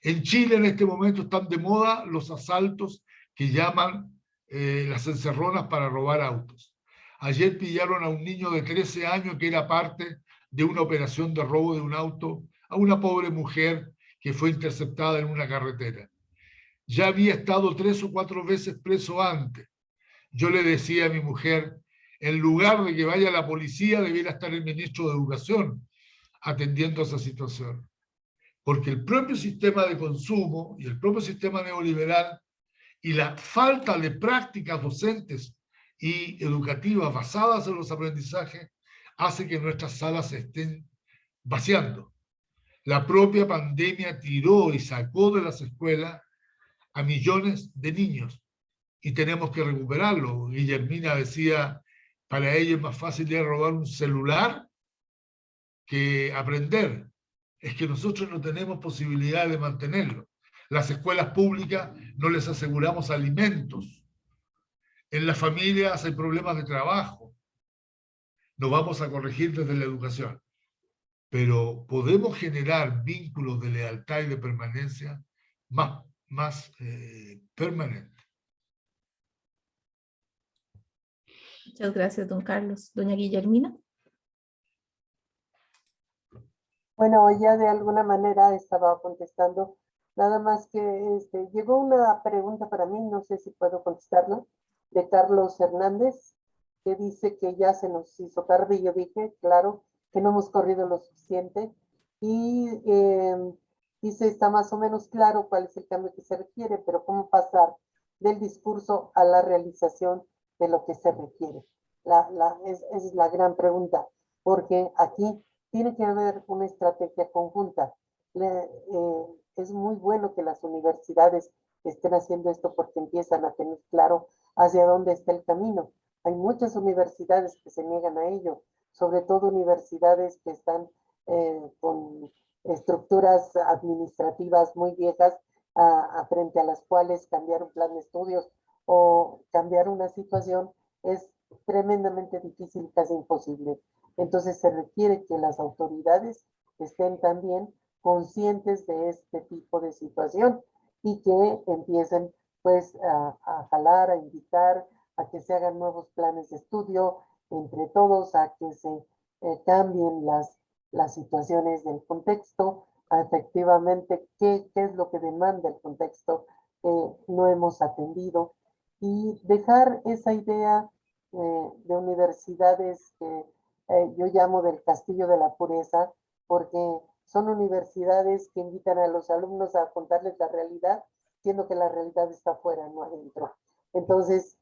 En Chile en este momento están de moda los asaltos que llaman las encerronas para robar autos. Ayer pillaron a un niño de 13 años que era parte de una operación de robo de un auto a una pobre mujer que fue interceptada en una carretera. Ya había estado 3 o 4 veces preso antes. Yo le decía a mi mujer, en lugar de que vaya la policía, debiera estar el ministro de Educación atendiendo esa situación. Porque el propio sistema de consumo y el propio sistema neoliberal y la falta de prácticas docentes y educativas basadas en los aprendizajes hace que nuestras salas se estén vaciando. La propia pandemia tiró y sacó de las escuelas a millones de niños y tenemos que recuperarlo. Guillermina decía, para ella es más fácil ir a robar un celular que aprender. Es que nosotros no tenemos posibilidad de mantenerlo. Las escuelas públicas no les aseguramos alimentos. En las familias hay problemas de trabajo. Nos vamos a corregir desde la educación. Pero podemos generar vínculos de lealtad y de permanencia más permanentes. Muchas gracias, don Carlos. Doña Guillermina. Bueno, ya de alguna manera estaba contestando, nada más que llegó una pregunta para mí, no sé si puedo contestarla, de Carlos Hernández, que dice que ya se nos hizo tarde, y yo dije, claro, que no hemos corrido lo suficiente, y dice, está más o menos claro cuál es el cambio que se requiere, pero cómo pasar del discurso a la realización de lo que se requiere. Es la gran pregunta, porque aquí tiene que haber una estrategia conjunta. Es muy bueno que las universidades estén haciendo esto porque empiezan a tener claro hacia dónde está el camino. Hay muchas universidades que se niegan a ello, sobre todo universidades que están con estructuras administrativas muy viejas frente a las cuales cambiar un plan de estudios o cambiar una situación es tremendamente difícil, casi imposible. Entonces se requiere que las autoridades estén también conscientes de este tipo de situación y que empiecen pues a jalar, a invitar, a que se hagan nuevos planes de estudio entre todos, a que se cambien las situaciones del contexto, a efectivamente qué es lo que demanda el contexto que no hemos atendido y dejar esa idea de universidades que yo llamo del castillo de la pureza, porque son universidades que invitan a los alumnos a contarles la realidad, siendo que la realidad está afuera, no adentro. Entonces,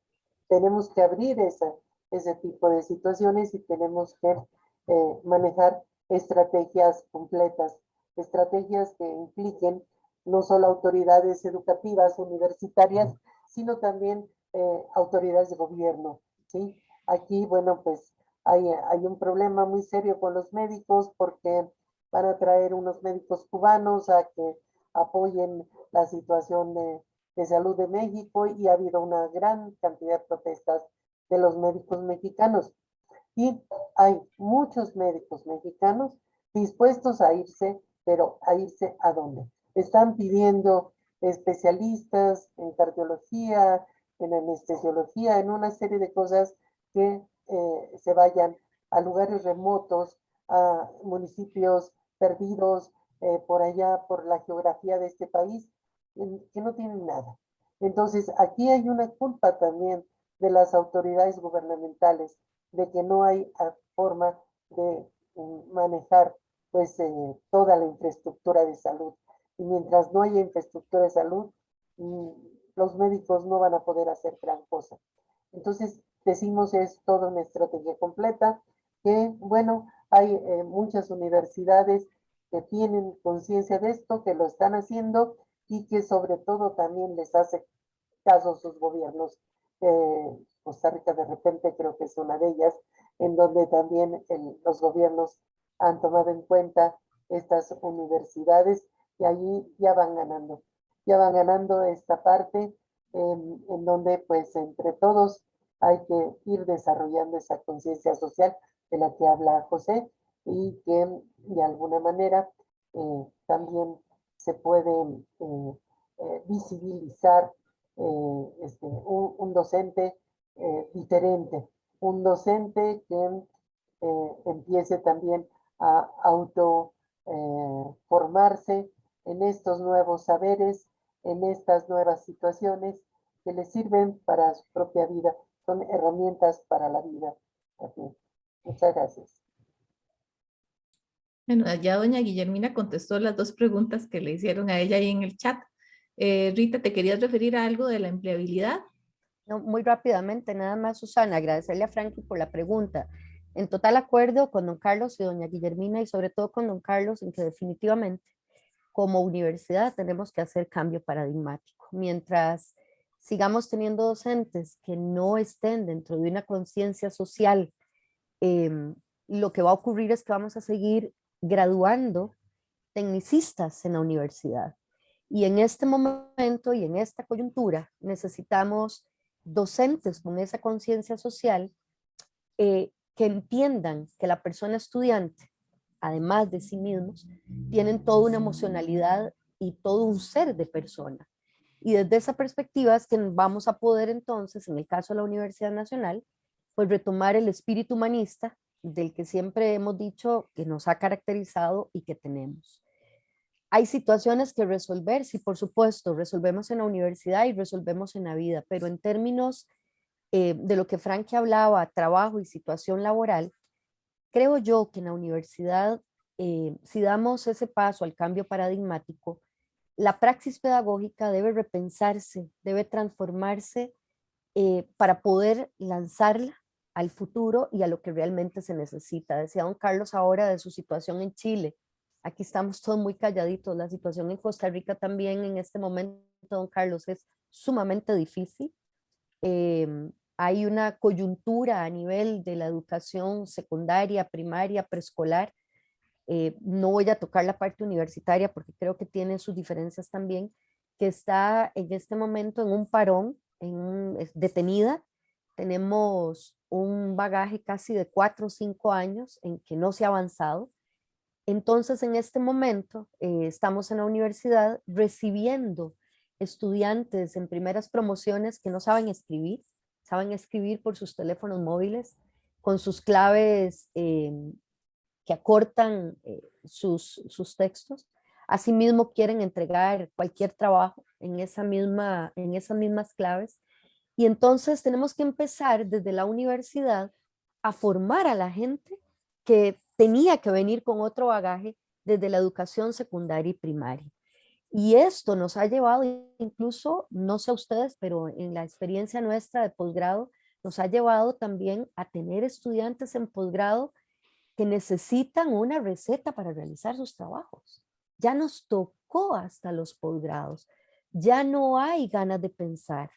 tenemos que abrir ese tipo de situaciones y tenemos que manejar estrategias completas, estrategias que impliquen no solo autoridades educativas universitarias, sino también autoridades de gobierno, ¿sí? Aquí, bueno, pues hay un problema muy serio con los médicos porque van a traer unos médicos cubanos a que apoyen la situación de salud de México y ha habido una gran cantidad de protestas de los médicos mexicanos. Y hay muchos médicos mexicanos dispuestos a irse, pero ¿a irse a dónde? Están pidiendo especialistas en cardiología, en anestesiología, en una serie de cosas que se vayan a lugares remotos, a municipios perdidos por allá, por la geografía de este país, que no tienen nada. Entonces, aquí hay una culpa también de las autoridades gubernamentales, de que no hay forma de manejar pues toda la infraestructura de salud. Y mientras no haya infraestructura de salud, los médicos no van a poder hacer gran cosa. Entonces, decimos es toda una estrategia completa, que bueno, hay muchas universidades que tienen conciencia de esto, que lo están haciendo y que sobre todo también les hace caso sus gobiernos. Costa Rica de repente creo que es una de ellas, en donde también los gobiernos han tomado en cuenta estas universidades y allí ya van ganando esta parte en donde pues entre todos hay que ir desarrollando esa conciencia social de la que habla José y que de alguna manera también se puede visibilizar un docente diferente, un docente que empiece también a formarse en estos nuevos saberes, en estas nuevas situaciones que le sirven para su propia vida, son herramientas para la vida también. Muchas gracias. Bueno, ya doña Guillermina contestó las dos preguntas que le hicieron a ella ahí en el chat. Rita, ¿te querías referir a algo de la empleabilidad? No, muy rápidamente, nada más, Susana, agradecerle a Frankie por la pregunta. En total acuerdo con don Carlos y doña Guillermina y sobre todo con don Carlos en que definitivamente como universidad tenemos que hacer cambio paradigmático. Mientras sigamos teniendo docentes que no estén dentro de una conciencia social, lo que va a ocurrir es que vamos a seguir graduando tecnicistas en la universidad. Y en este momento y en esta coyuntura necesitamos docentes con esa conciencia social que entiendan que la persona estudiante, además de sí mismos, tienen toda una emocionalidad y todo un ser de persona. Y desde esa perspectiva es que vamos a poder entonces, en el caso de la Universidad Nacional, pues retomar el espíritu humanista del que siempre hemos dicho que nos ha caracterizado y que tenemos. Hay situaciones que resolver, sí, por supuesto, resolvemos en la universidad y resolvemos en la vida, pero en términos de lo que Frankie hablaba, trabajo y situación laboral, creo yo que en la universidad, si damos ese paso al cambio paradigmático, la praxis pedagógica debe repensarse, debe transformarse para poder lanzarla al futuro y a lo que realmente se necesita. Decía don Carlos ahora de su situación en Chile. Aquí estamos todos muy calladitos. La situación en Costa Rica también en este momento, don Carlos, es sumamente difícil. Hay una coyuntura a nivel de la educación secundaria, primaria, preescolar. No voy a tocar la parte universitaria porque creo que tiene sus diferencias también, que está en este momento en un parón, detenida. Tenemos un bagaje casi de 4 o 5 años en que no se ha avanzado. Entonces, en este momento, estamos en la universidad recibiendo estudiantes en primeras promociones que no saben escribir por sus teléfonos móviles, con sus claves que acortan sus textos. Asimismo, quieren entregar cualquier trabajo en esas mismas claves. Y entonces tenemos que empezar desde la universidad a formar a la gente que tenía que venir con otro bagaje desde la educación secundaria y primaria. Y esto nos ha llevado incluso, no sé ustedes, pero en la experiencia nuestra de posgrado, nos ha llevado también a tener estudiantes en posgrado que necesitan una receta para realizar sus trabajos. Ya nos tocó hasta los posgrados. Ya no hay ganas de pensar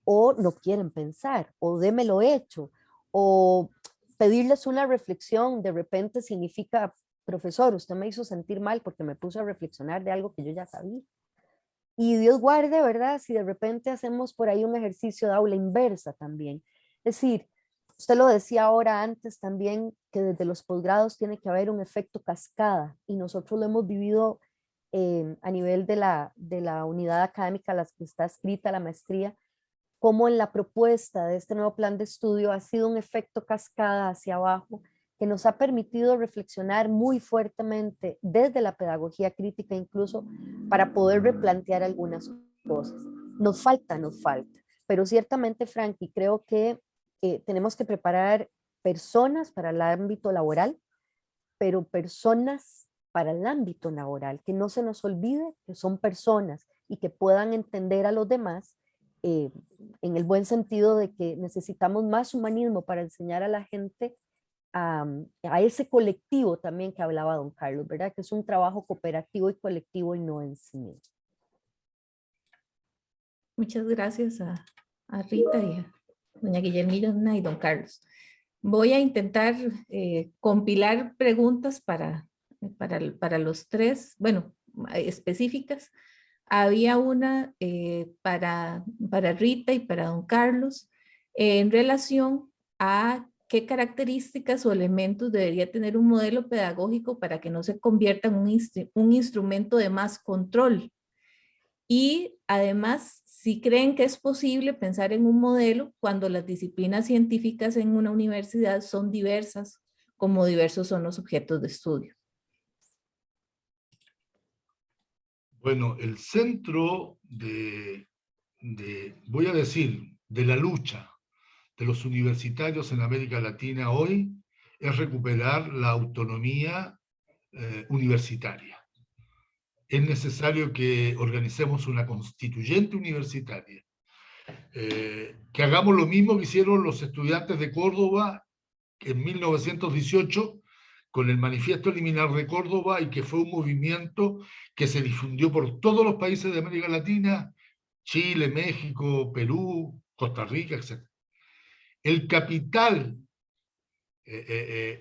o no quieren pensar o démelo hecho o pedirles una reflexión de repente significa, profesor, usted me hizo sentir mal porque me puso a reflexionar de algo que yo ya sabía. Y Dios guarde, ¿verdad? Si de repente hacemos por ahí un ejercicio de aula inversa también. Es decir, usted lo decía ahora antes también, que desde los posgrados tiene que haber un efecto cascada y nosotros lo hemos vivido a nivel de la unidad académica a la que está escrita la maestría, como en la propuesta de este nuevo plan de estudio ha sido un efecto cascada hacia abajo que nos ha permitido reflexionar muy fuertemente desde la pedagogía crítica incluso para poder replantear algunas cosas. Nos falta, pero ciertamente, Frankie, creo que tenemos que preparar personas para el ámbito laboral, pero personas para el ámbito laboral, que no se nos olvide que son personas y que puedan entender a los demás en el buen sentido de que necesitamos más humanismo para enseñar a la gente a ese colectivo también que hablaba don Carlos, ¿verdad? Que es un trabajo cooperativo y colectivo y no en sí mismo. Muchas gracias a Rita y a doña Guillermina y don Carlos. Voy a intentar compilar preguntas para los tres, bueno, específicas. Había una para Rita y para don Carlos en relación a qué características o elementos debería tener un modelo pedagógico para que no se convierta en un instrumento de más control. Y además, si creen que es posible pensar en un modelo cuando las disciplinas científicas en una universidad son diversas, como diversos son los objetos de estudio. Bueno, el centro voy a decir, de la lucha de los universitarios en América Latina hoy es recuperar la autonomía universitaria. Es necesario que organicemos una constituyente universitaria, que hagamos lo mismo que hicieron los estudiantes de Córdoba en 1918 con el Manifiesto Liminar de Córdoba, y que fue un movimiento que se difundió por todos los países de América Latina, Chile, México, Perú, Costa Rica, etc. El capital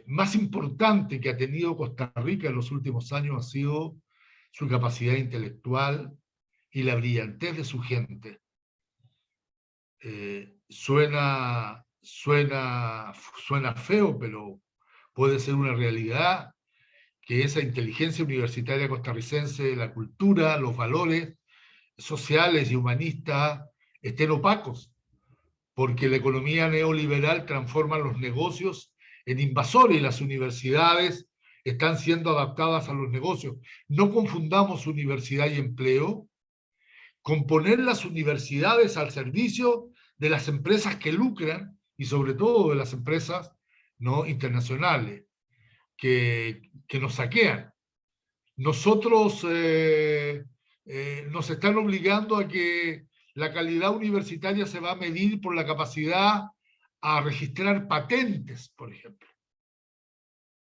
más importante que ha tenido Costa Rica en los últimos años ha sido su capacidad intelectual y la brillantez de su gente. Suena feo, pero puede ser una realidad que esa inteligencia universitaria costarricense, la cultura, los valores sociales y humanistas estén opacos, porque la economía neoliberal transforma los negocios en invasores y las universidades están siendo adaptadas a los negocios. No confundamos universidad y empleo con poner las universidades al servicio de las empresas que lucran y sobre todo de las empresas no internacionales que nos saquean. Nosotros nos están obligando a que la calidad universitaria se va a medir por la capacidad a registrar patentes, por ejemplo.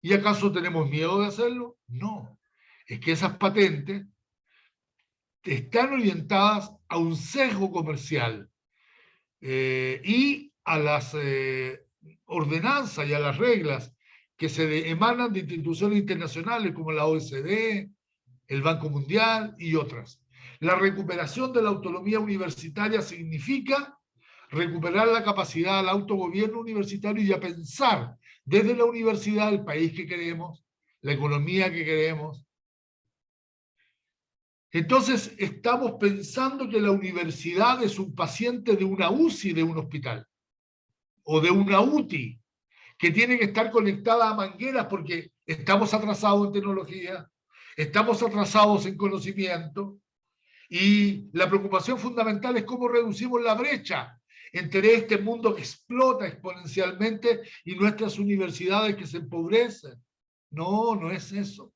¿Y acaso tenemos miedo de hacerlo? No. Es que esas patentes están orientadas a un sesgo comercial y a las ordenanzas y a las reglas que se emanan de instituciones internacionales como la OECD, el Banco Mundial y otras. La recuperación de la autonomía universitaria significa recuperar la capacidad al autogobierno universitario y a pensar desde la universidad el país que queremos, la economía que queremos. Entonces estamos pensando que la universidad es un paciente de una UCI de un hospital o de una UTI que tiene que estar conectada a mangueras porque estamos atrasados en tecnología, estamos atrasados en conocimiento, y la preocupación fundamental es cómo reducimos la brecha entre este mundo que explota exponencialmente y nuestras universidades que se empobrecen. No, no es eso.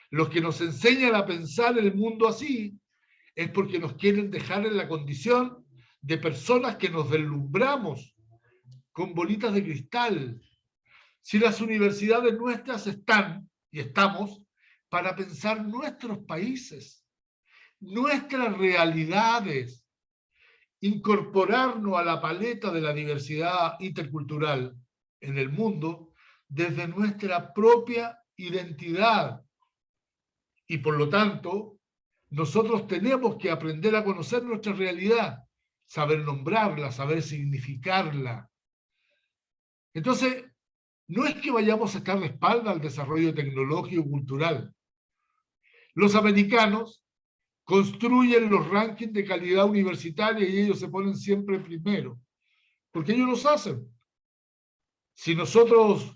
Los que nos enseñan a pensar el mundo así es porque nos quieren dejar en la condición de personas que nos deslumbramos con bolitas de cristal. Si las universidades nuestras están, y estamos, para pensar nuestros países, nuestras realidades, incorporarnos a la paleta de la diversidad intercultural en el mundo desde nuestra propia identidad. Y por lo tanto, nosotros tenemos que aprender a conocer nuestra realidad, saber nombrarla, saber significarla. Entonces, no es que vayamos a estar de espalda al desarrollo tecnológico y cultural. Los americanos construyen los rankings de calidad universitaria y ellos se ponen siempre primero, porque ellos los hacen. Si nosotros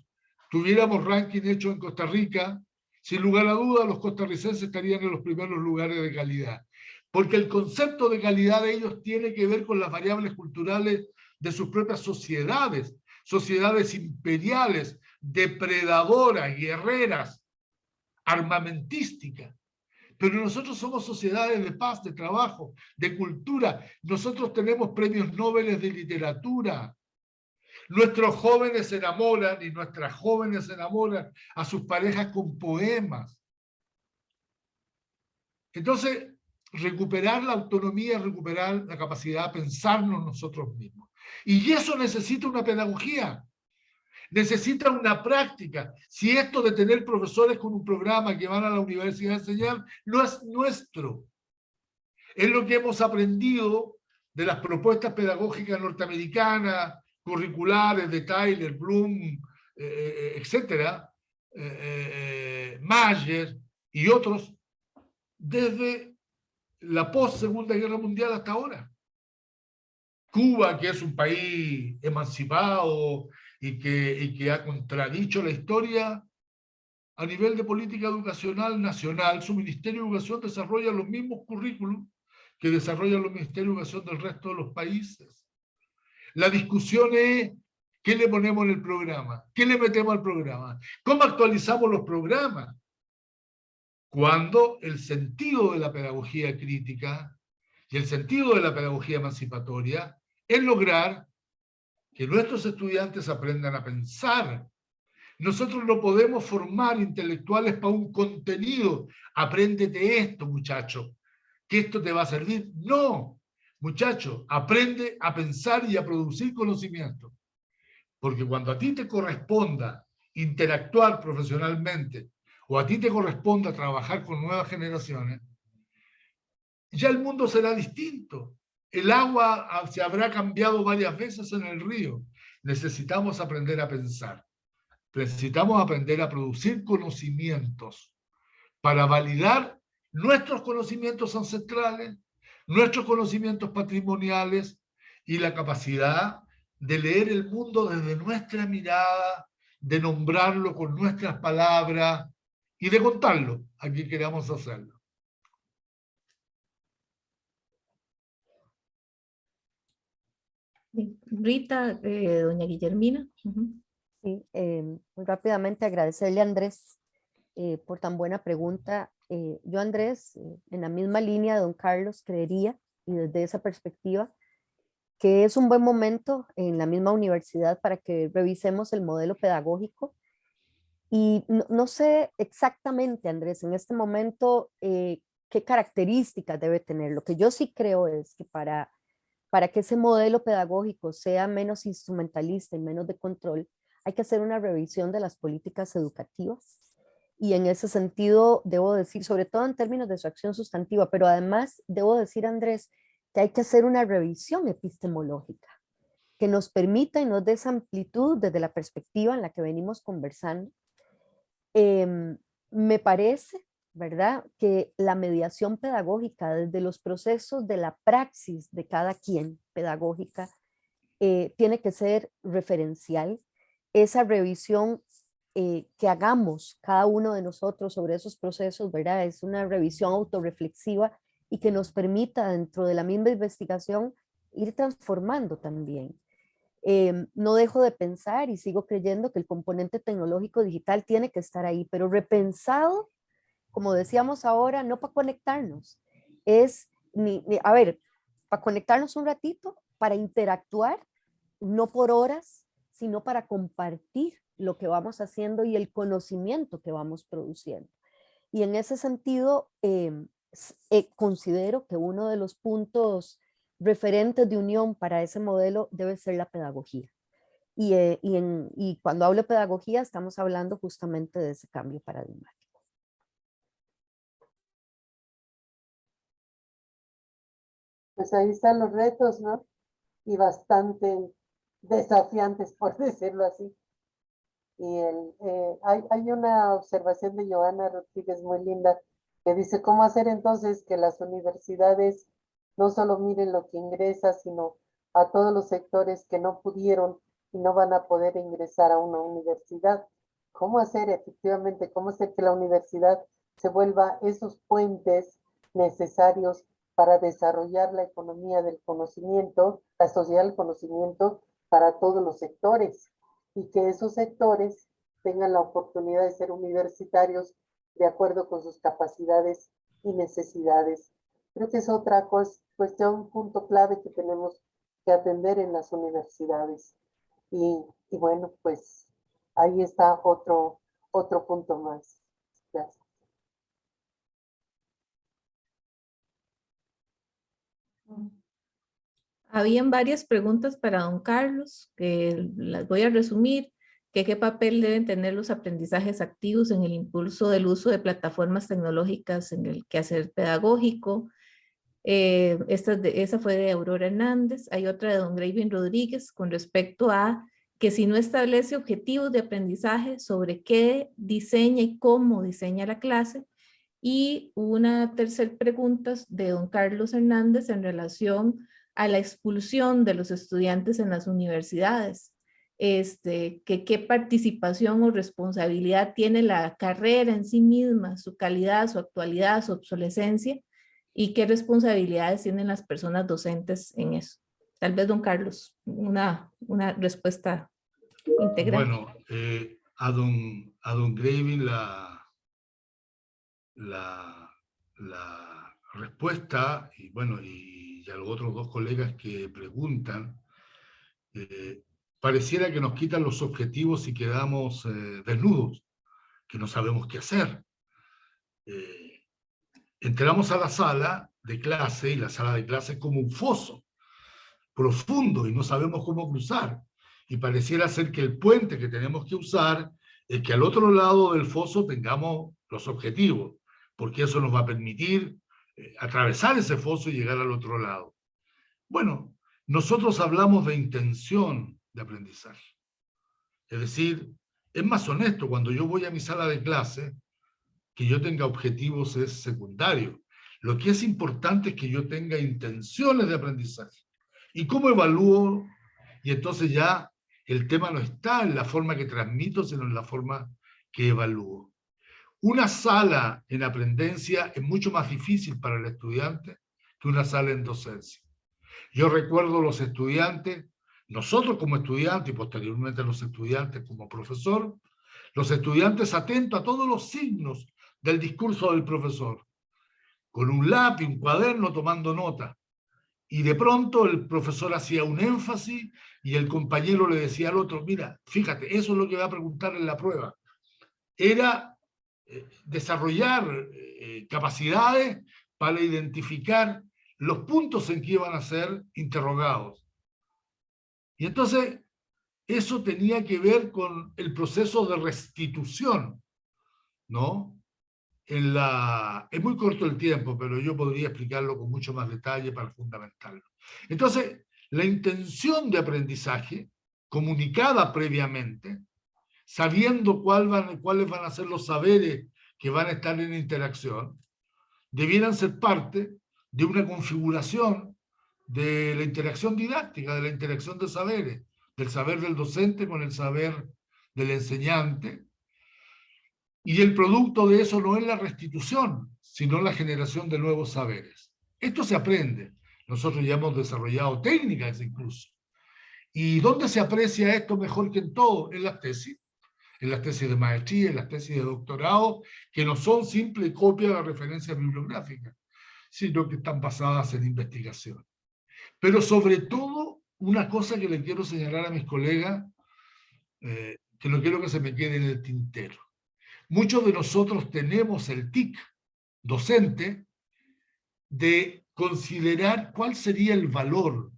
tuviéramos ranking hecho en Costa Rica, sin lugar a dudas los costarricenses estarían en los primeros lugares de calidad, porque el concepto de calidad de ellos tiene que ver con las variables culturales de sus propias sociedades, sociedades imperiales, depredadoras, guerreras, armamentísticas. Pero nosotros somos sociedades de paz, de trabajo, de cultura. Nosotros tenemos premios Nobel de literatura. Nuestros jóvenes se enamoran y nuestras jóvenes se enamoran a sus parejas con poemas. Entonces, recuperar la autonomía, recuperar la capacidad de pensarnos nosotros mismos. Y eso necesita una pedagogía. necesita una práctica. Si esto de tener profesores con un programa que van a la universidad a enseñar, no es nuestro. Es lo que hemos aprendido de las propuestas pedagógicas norteamericanas, curriculares de Tyler, Bloom, etcétera, Mayer y otros, desde la post-Segunda Guerra Mundial hasta ahora. Cuba, que es un país emancipado y que ha contradicho la historia, a nivel de política educacional nacional, su Ministerio de Educación desarrolla los mismos currículos que desarrollan los Ministerios de Educación del resto de los países. La discusión es, ¿qué le ponemos en el programa? ¿Qué le metemos al programa? ¿Cómo actualizamos los programas? Cuando el sentido de la pedagogía crítica y el sentido de la pedagogía emancipatoria es lograr que nuestros estudiantes aprendan a pensar. Nosotros no podemos formar intelectuales para un contenido. Apréndete esto, muchacho, que esto te va a servir. No, muchacho, aprende a pensar y a producir conocimiento. Porque cuando a ti te corresponda interactuar profesionalmente o a ti te corresponda trabajar con nuevas generaciones, ya el mundo será distinto. El agua se habrá cambiado varias veces en el río. Necesitamos aprender a pensar. Necesitamos aprender a producir conocimientos para validar nuestros conocimientos ancestrales, nuestros conocimientos patrimoniales y la capacidad de leer el mundo desde nuestra mirada, de nombrarlo con nuestras palabras y de contarlo a quien queramos hacerlo. Rita, doña Guillermina. Sí, muy rápidamente agradecerle a Andrés por tan buena pregunta. Yo, Andrés, en la misma línea de don Carlos, creería, y desde esa perspectiva, que es un buen momento en la misma universidad para que revisemos el modelo pedagógico. Y no sé exactamente, Andrés, en este momento, qué características debe tener. Lo que yo sí creo es que para que ese modelo pedagógico sea menos instrumentalista y menos de control, hay que hacer una revisión de las políticas educativas. Y en ese sentido, debo decir, sobre todo en términos de su acción sustantiva, pero además debo decir, Andrés, que hay que hacer una revisión epistemológica que nos permita y nos dé esa amplitud desde la perspectiva en la que venimos conversando. Me parece, ¿verdad?, que la mediación pedagógica desde los procesos de la praxis de cada quien pedagógica tiene que ser referencial. Esa revisión que hagamos cada uno de nosotros sobre esos procesos, ¿verdad?, es una revisión autorreflexiva y que nos permita dentro de la misma investigación ir transformando también. No dejo de pensar y sigo creyendo que el componente tecnológico digital tiene que estar ahí, pero repensado, como decíamos ahora, no para conectarnos, es, a ver, para conectarnos un ratito, para interactuar, no por horas, sino para compartir lo que vamos haciendo y el conocimiento que vamos produciendo. Y en ese sentido, considero que uno de los puntos referentes de unión para ese modelo debe ser la pedagogía. Y cuando hablo de pedagogía, estamos hablando justamente de ese cambio paradigmático. Pues ahí están los retos, ¿no? Y bastante desafiantes, por decirlo así. Y hay una observación de Joana Rodríguez muy linda que dice, ¿cómo hacer entonces que las universidades no solo miren lo que ingresa, sino a todos los sectores que no pudieron y no van a poder ingresar a una universidad? ¿Cómo hacer efectivamente, cómo hacer que la universidad se vuelva esos puentes necesarios para desarrollar la economía del conocimiento, la sociedad del conocimiento para todos los sectores? Y que esos sectores tengan la oportunidad de ser universitarios de acuerdo con sus capacidades y necesidades. Creo que es otra cuestión, punto clave que tenemos que atender en las universidades. Y bueno, pues ahí está otro punto más. Gracias. Habían varias preguntas para don Carlos, que las voy a resumir. qué papel deben tener los aprendizajes activos en el impulso del uso de plataformas tecnológicas en el quehacer pedagógico. Esa fue de Aurora Hernández. Hay otra de don Gravin Rodríguez con respecto a que si no establece objetivos de aprendizaje sobre qué diseña y cómo diseña la clase. Y una tercera pregunta de don Carlos Hernández en relación a la expulsión de los estudiantes en las universidades. Que qué participación o responsabilidad tiene la carrera en sí misma, su calidad, su actualidad, su obsolescencia, y qué responsabilidades tienen las personas docentes en eso. Tal vez, don Carlos, una respuesta integral. Bueno, a don Gravin la respuesta, y bueno, y a los otros dos colegas que preguntan, pareciera que nos quitan los objetivos y quedamos desnudos, que no sabemos qué hacer. Entramos a la sala de clase, y la sala de clase es como un foso profundo y no sabemos cómo cruzar. Y pareciera ser que el puente que tenemos que usar es que al otro lado del foso tengamos los objetivos, porque eso nos va a permitir atravesar ese foso y llegar al otro lado. Bueno, nosotros hablamos de intención de aprendizaje. Es decir, es más honesto cuando yo voy a mi sala de clase, que yo tenga objetivos es secundario. Lo que es importante es que yo tenga intenciones de aprendizaje. ¿Y cómo evalúo? Y entonces ya el tema no está en la forma que transmito, sino en la forma que evalúo. Una sala en aprendencia es mucho más difícil para el estudiante que una sala en docencia. Yo recuerdo los estudiantes, nosotros como estudiantes y posteriormente los estudiantes como profesor, los estudiantes atentos a todos los signos del discurso del profesor, con un lápiz, un cuaderno, tomando nota. Y de pronto el profesor hacía un énfasis y el compañero le decía al otro, mira, fíjate, eso es lo que va a preguntar en la prueba. Era desarrollar capacidades para identificar los puntos en que iban a ser interrogados. Y entonces eso tenía que ver con el proceso de restitución, ¿no? Es muy corto el tiempo, pero yo podría explicarlo con mucho más detalle para fundamentarlo. Entonces, la intención de aprendizaje, comunicada previamente, sabiendo cuáles van a ser los saberes que van a estar en interacción, debieran ser parte de una configuración de la interacción didáctica, de la interacción de saberes, del saber del docente con el saber del enseñante. Y el producto de eso no es la restitución, sino la generación de nuevos saberes. Esto se aprende. Nosotros ya hemos desarrollado técnicas incluso. ¿Y dónde se aprecia esto mejor que en todo? En las tesis de maestría, en las tesis de doctorado, que no son simple copia de referencias bibliográficas, sino que están basadas en investigación. Pero sobre todo, una cosa que le quiero señalar a mis colegas, que no quiero que se me quede en el tintero. Muchos de nosotros tenemos el tic docente de considerar cuál sería el valor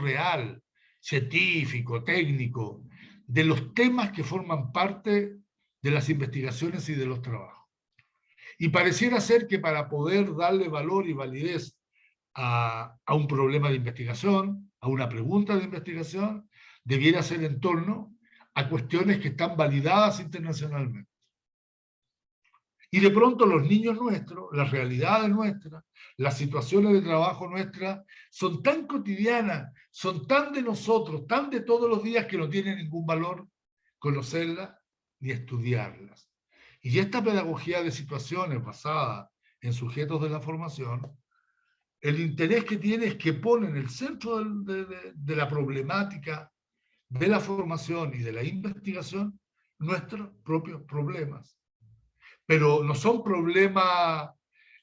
real, científico, técnico, de los temas que forman parte de las investigaciones y de los trabajos. Y pareciera ser que para poder darle valor y validez a un problema de investigación, a una pregunta de investigación, debiera ser en torno a cuestiones que están validadas internacionalmente. Y de pronto los niños nuestros, las realidades nuestras, las situaciones de trabajo nuestras, son tan cotidianas, son tan de nosotros, tan de todos los días que no tiene ningún valor conocerlas ni estudiarlas. Y esta pedagogía de situaciones basada en sujetos de la formación, el interés que tiene es que pone en el centro de la problemática de la formación y de la investigación nuestros propios problemas. Pero no son problemas,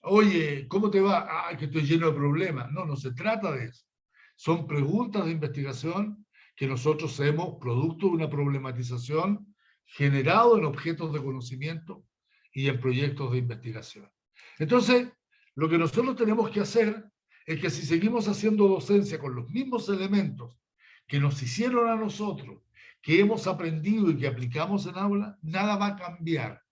oye, ¿cómo te va? Ah, que estoy lleno de problemas. No, no se trata de eso. Son preguntas de investigación que nosotros hacemos producto de una problematización generado en objetos de conocimiento y en proyectos de investigación. Entonces, lo que nosotros tenemos que hacer es que si seguimos haciendo docencia con los mismos elementos que nos hicieron a nosotros que hemos aprendido y que aplicamos en aula, nada va a cambiar.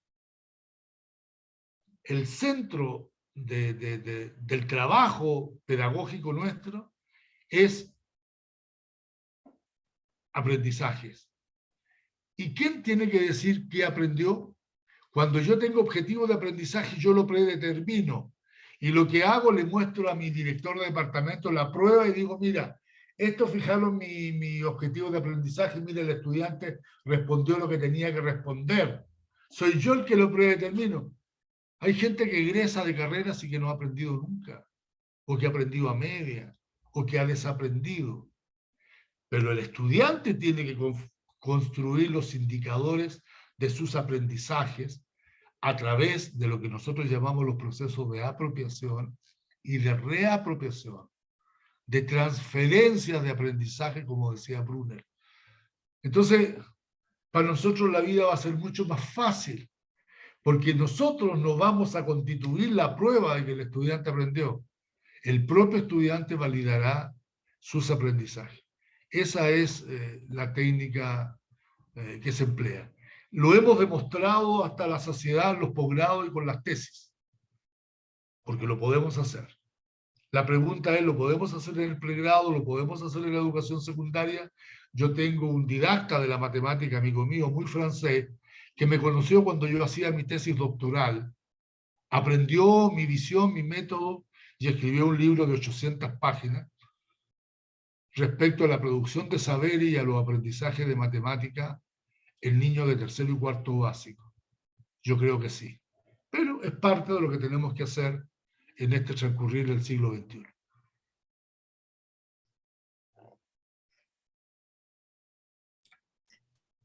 El centro del trabajo pedagógico nuestro es aprendizajes. ¿Y quién tiene que decir qué aprendió? Cuando yo tengo objetivos de aprendizaje, yo lo predetermino. Y lo que hago, le muestro a mi director de departamento la prueba y digo, mira, esto fijaron mi objetivo de aprendizaje, mira, el estudiante respondió lo que tenía que responder. Soy yo el que lo predetermino. Hay gente que egresa de carreras y que no ha aprendido nunca, o que ha aprendido a media, o que ha desaprendido. Pero el estudiante tiene que construir los indicadores de sus aprendizajes a través de lo que nosotros llamamos los procesos de apropiación y de reapropiación, de transferencias de aprendizaje, como decía Brunner. Entonces, para nosotros la vida va a ser mucho más fácil, porque nosotros no vamos a constituir la prueba de que el estudiante aprendió. El propio estudiante validará sus aprendizajes. Esa es la técnica que se emplea. Lo hemos demostrado hasta la saciedad en los posgrados y con las tesis, porque lo podemos hacer. La pregunta es, ¿lo podemos hacer en el pregrado? ¿Lo podemos hacer en la educación secundaria? Yo tengo un didacta de la matemática, amigo mío, muy francés, que me conoció cuando yo hacía mi tesis doctoral, aprendió mi visión, mi método, y escribió un libro de 800 páginas respecto a la producción de saberes y a los aprendizajes de matemática el niño de tercero y cuarto básico. Yo creo que sí. Pero es parte de lo que tenemos que hacer en este transcurrir del siglo XXI.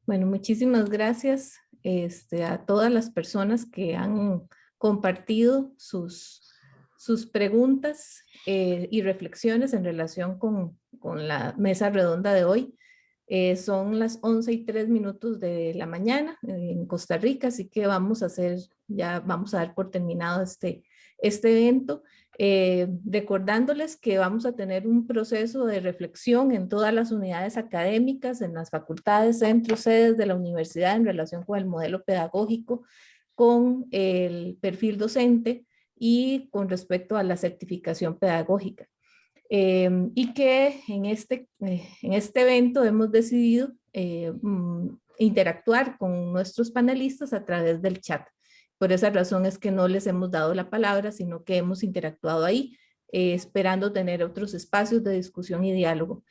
Bueno, muchísimas gracias a todas las personas que han compartido sus preguntas y reflexiones en relación con la mesa redonda de hoy. Son las 11:03 de la mañana en Costa Rica, así que vamos a dar por terminado este evento. Recordándoles que vamos a tener un proceso de reflexión en todas las unidades académicas, en las facultades, centros, sedes de la universidad en relación con el modelo pedagógico, con el perfil docente y con respecto a la certificación pedagógica. Y que en este evento hemos decidido interactuar con nuestros panelistas a través del chat. Por esa razón es que no les hemos dado la palabra, sino que hemos interactuado ahí, esperando tener otros espacios de discusión y diálogo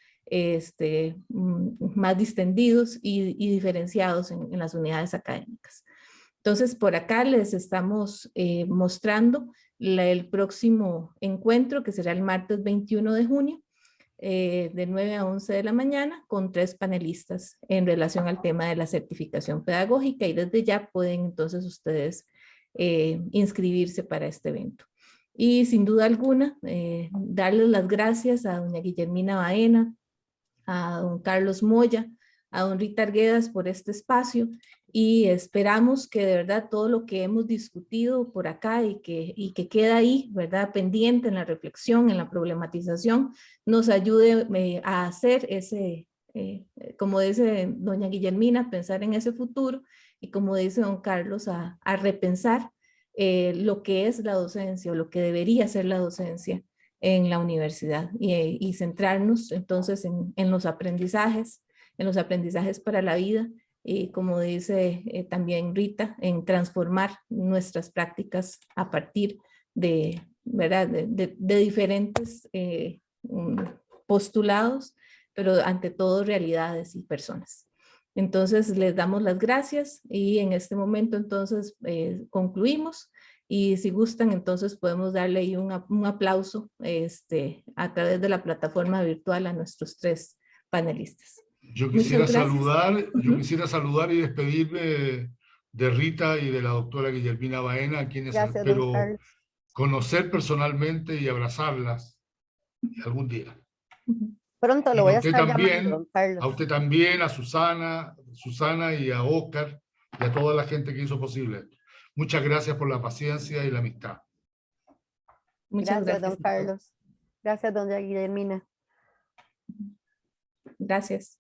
más distendidos y diferenciados en las unidades académicas. Entonces, por acá les estamos mostrando el próximo encuentro, que será el martes 21 de junio, de 9 a 11 de la mañana, con 3 panelistas en relación al tema de la certificación pedagógica, y desde ya pueden entonces ustedes inscribirse para este evento. Y sin duda alguna, darles las gracias a doña Guillermina Baena, a don Carlos Moya, a don Rita Arguedas por este espacio, y esperamos que de verdad todo lo que hemos discutido por acá y que queda ahí, ¿verdad?, pendiente en la reflexión, en la problematización, nos ayude a hacer ese, como dice doña Guillermina, pensar en ese futuro, y como dice don Carlos, a repensar lo que es la docencia o lo que debería ser la docencia en la universidad, y centrarnos entonces en los aprendizajes para la vida, y como dice también Rita, en transformar nuestras prácticas a partir de, ¿verdad?, de diferentes postulados, pero ante todo realidades y personas. Entonces les damos las gracias, y en este momento entonces concluimos, y si gustan entonces podemos darle ahí un aplauso a través de la plataforma virtual a nuestros 3 panelistas. Yo quisiera saludar y despedirme de Rita y de la doctora Guillermina Baena, a quienes espero conocer personalmente y abrazarlas algún día. Pronto lo voy a estar llamando, don Carlos. A usted también, a Susana y a Oscar, y a toda la gente que hizo posible esto. Muchas gracias por la paciencia y la amistad. Muchas gracias, don Carlos. Gracias, doña Guillermina. Gracias.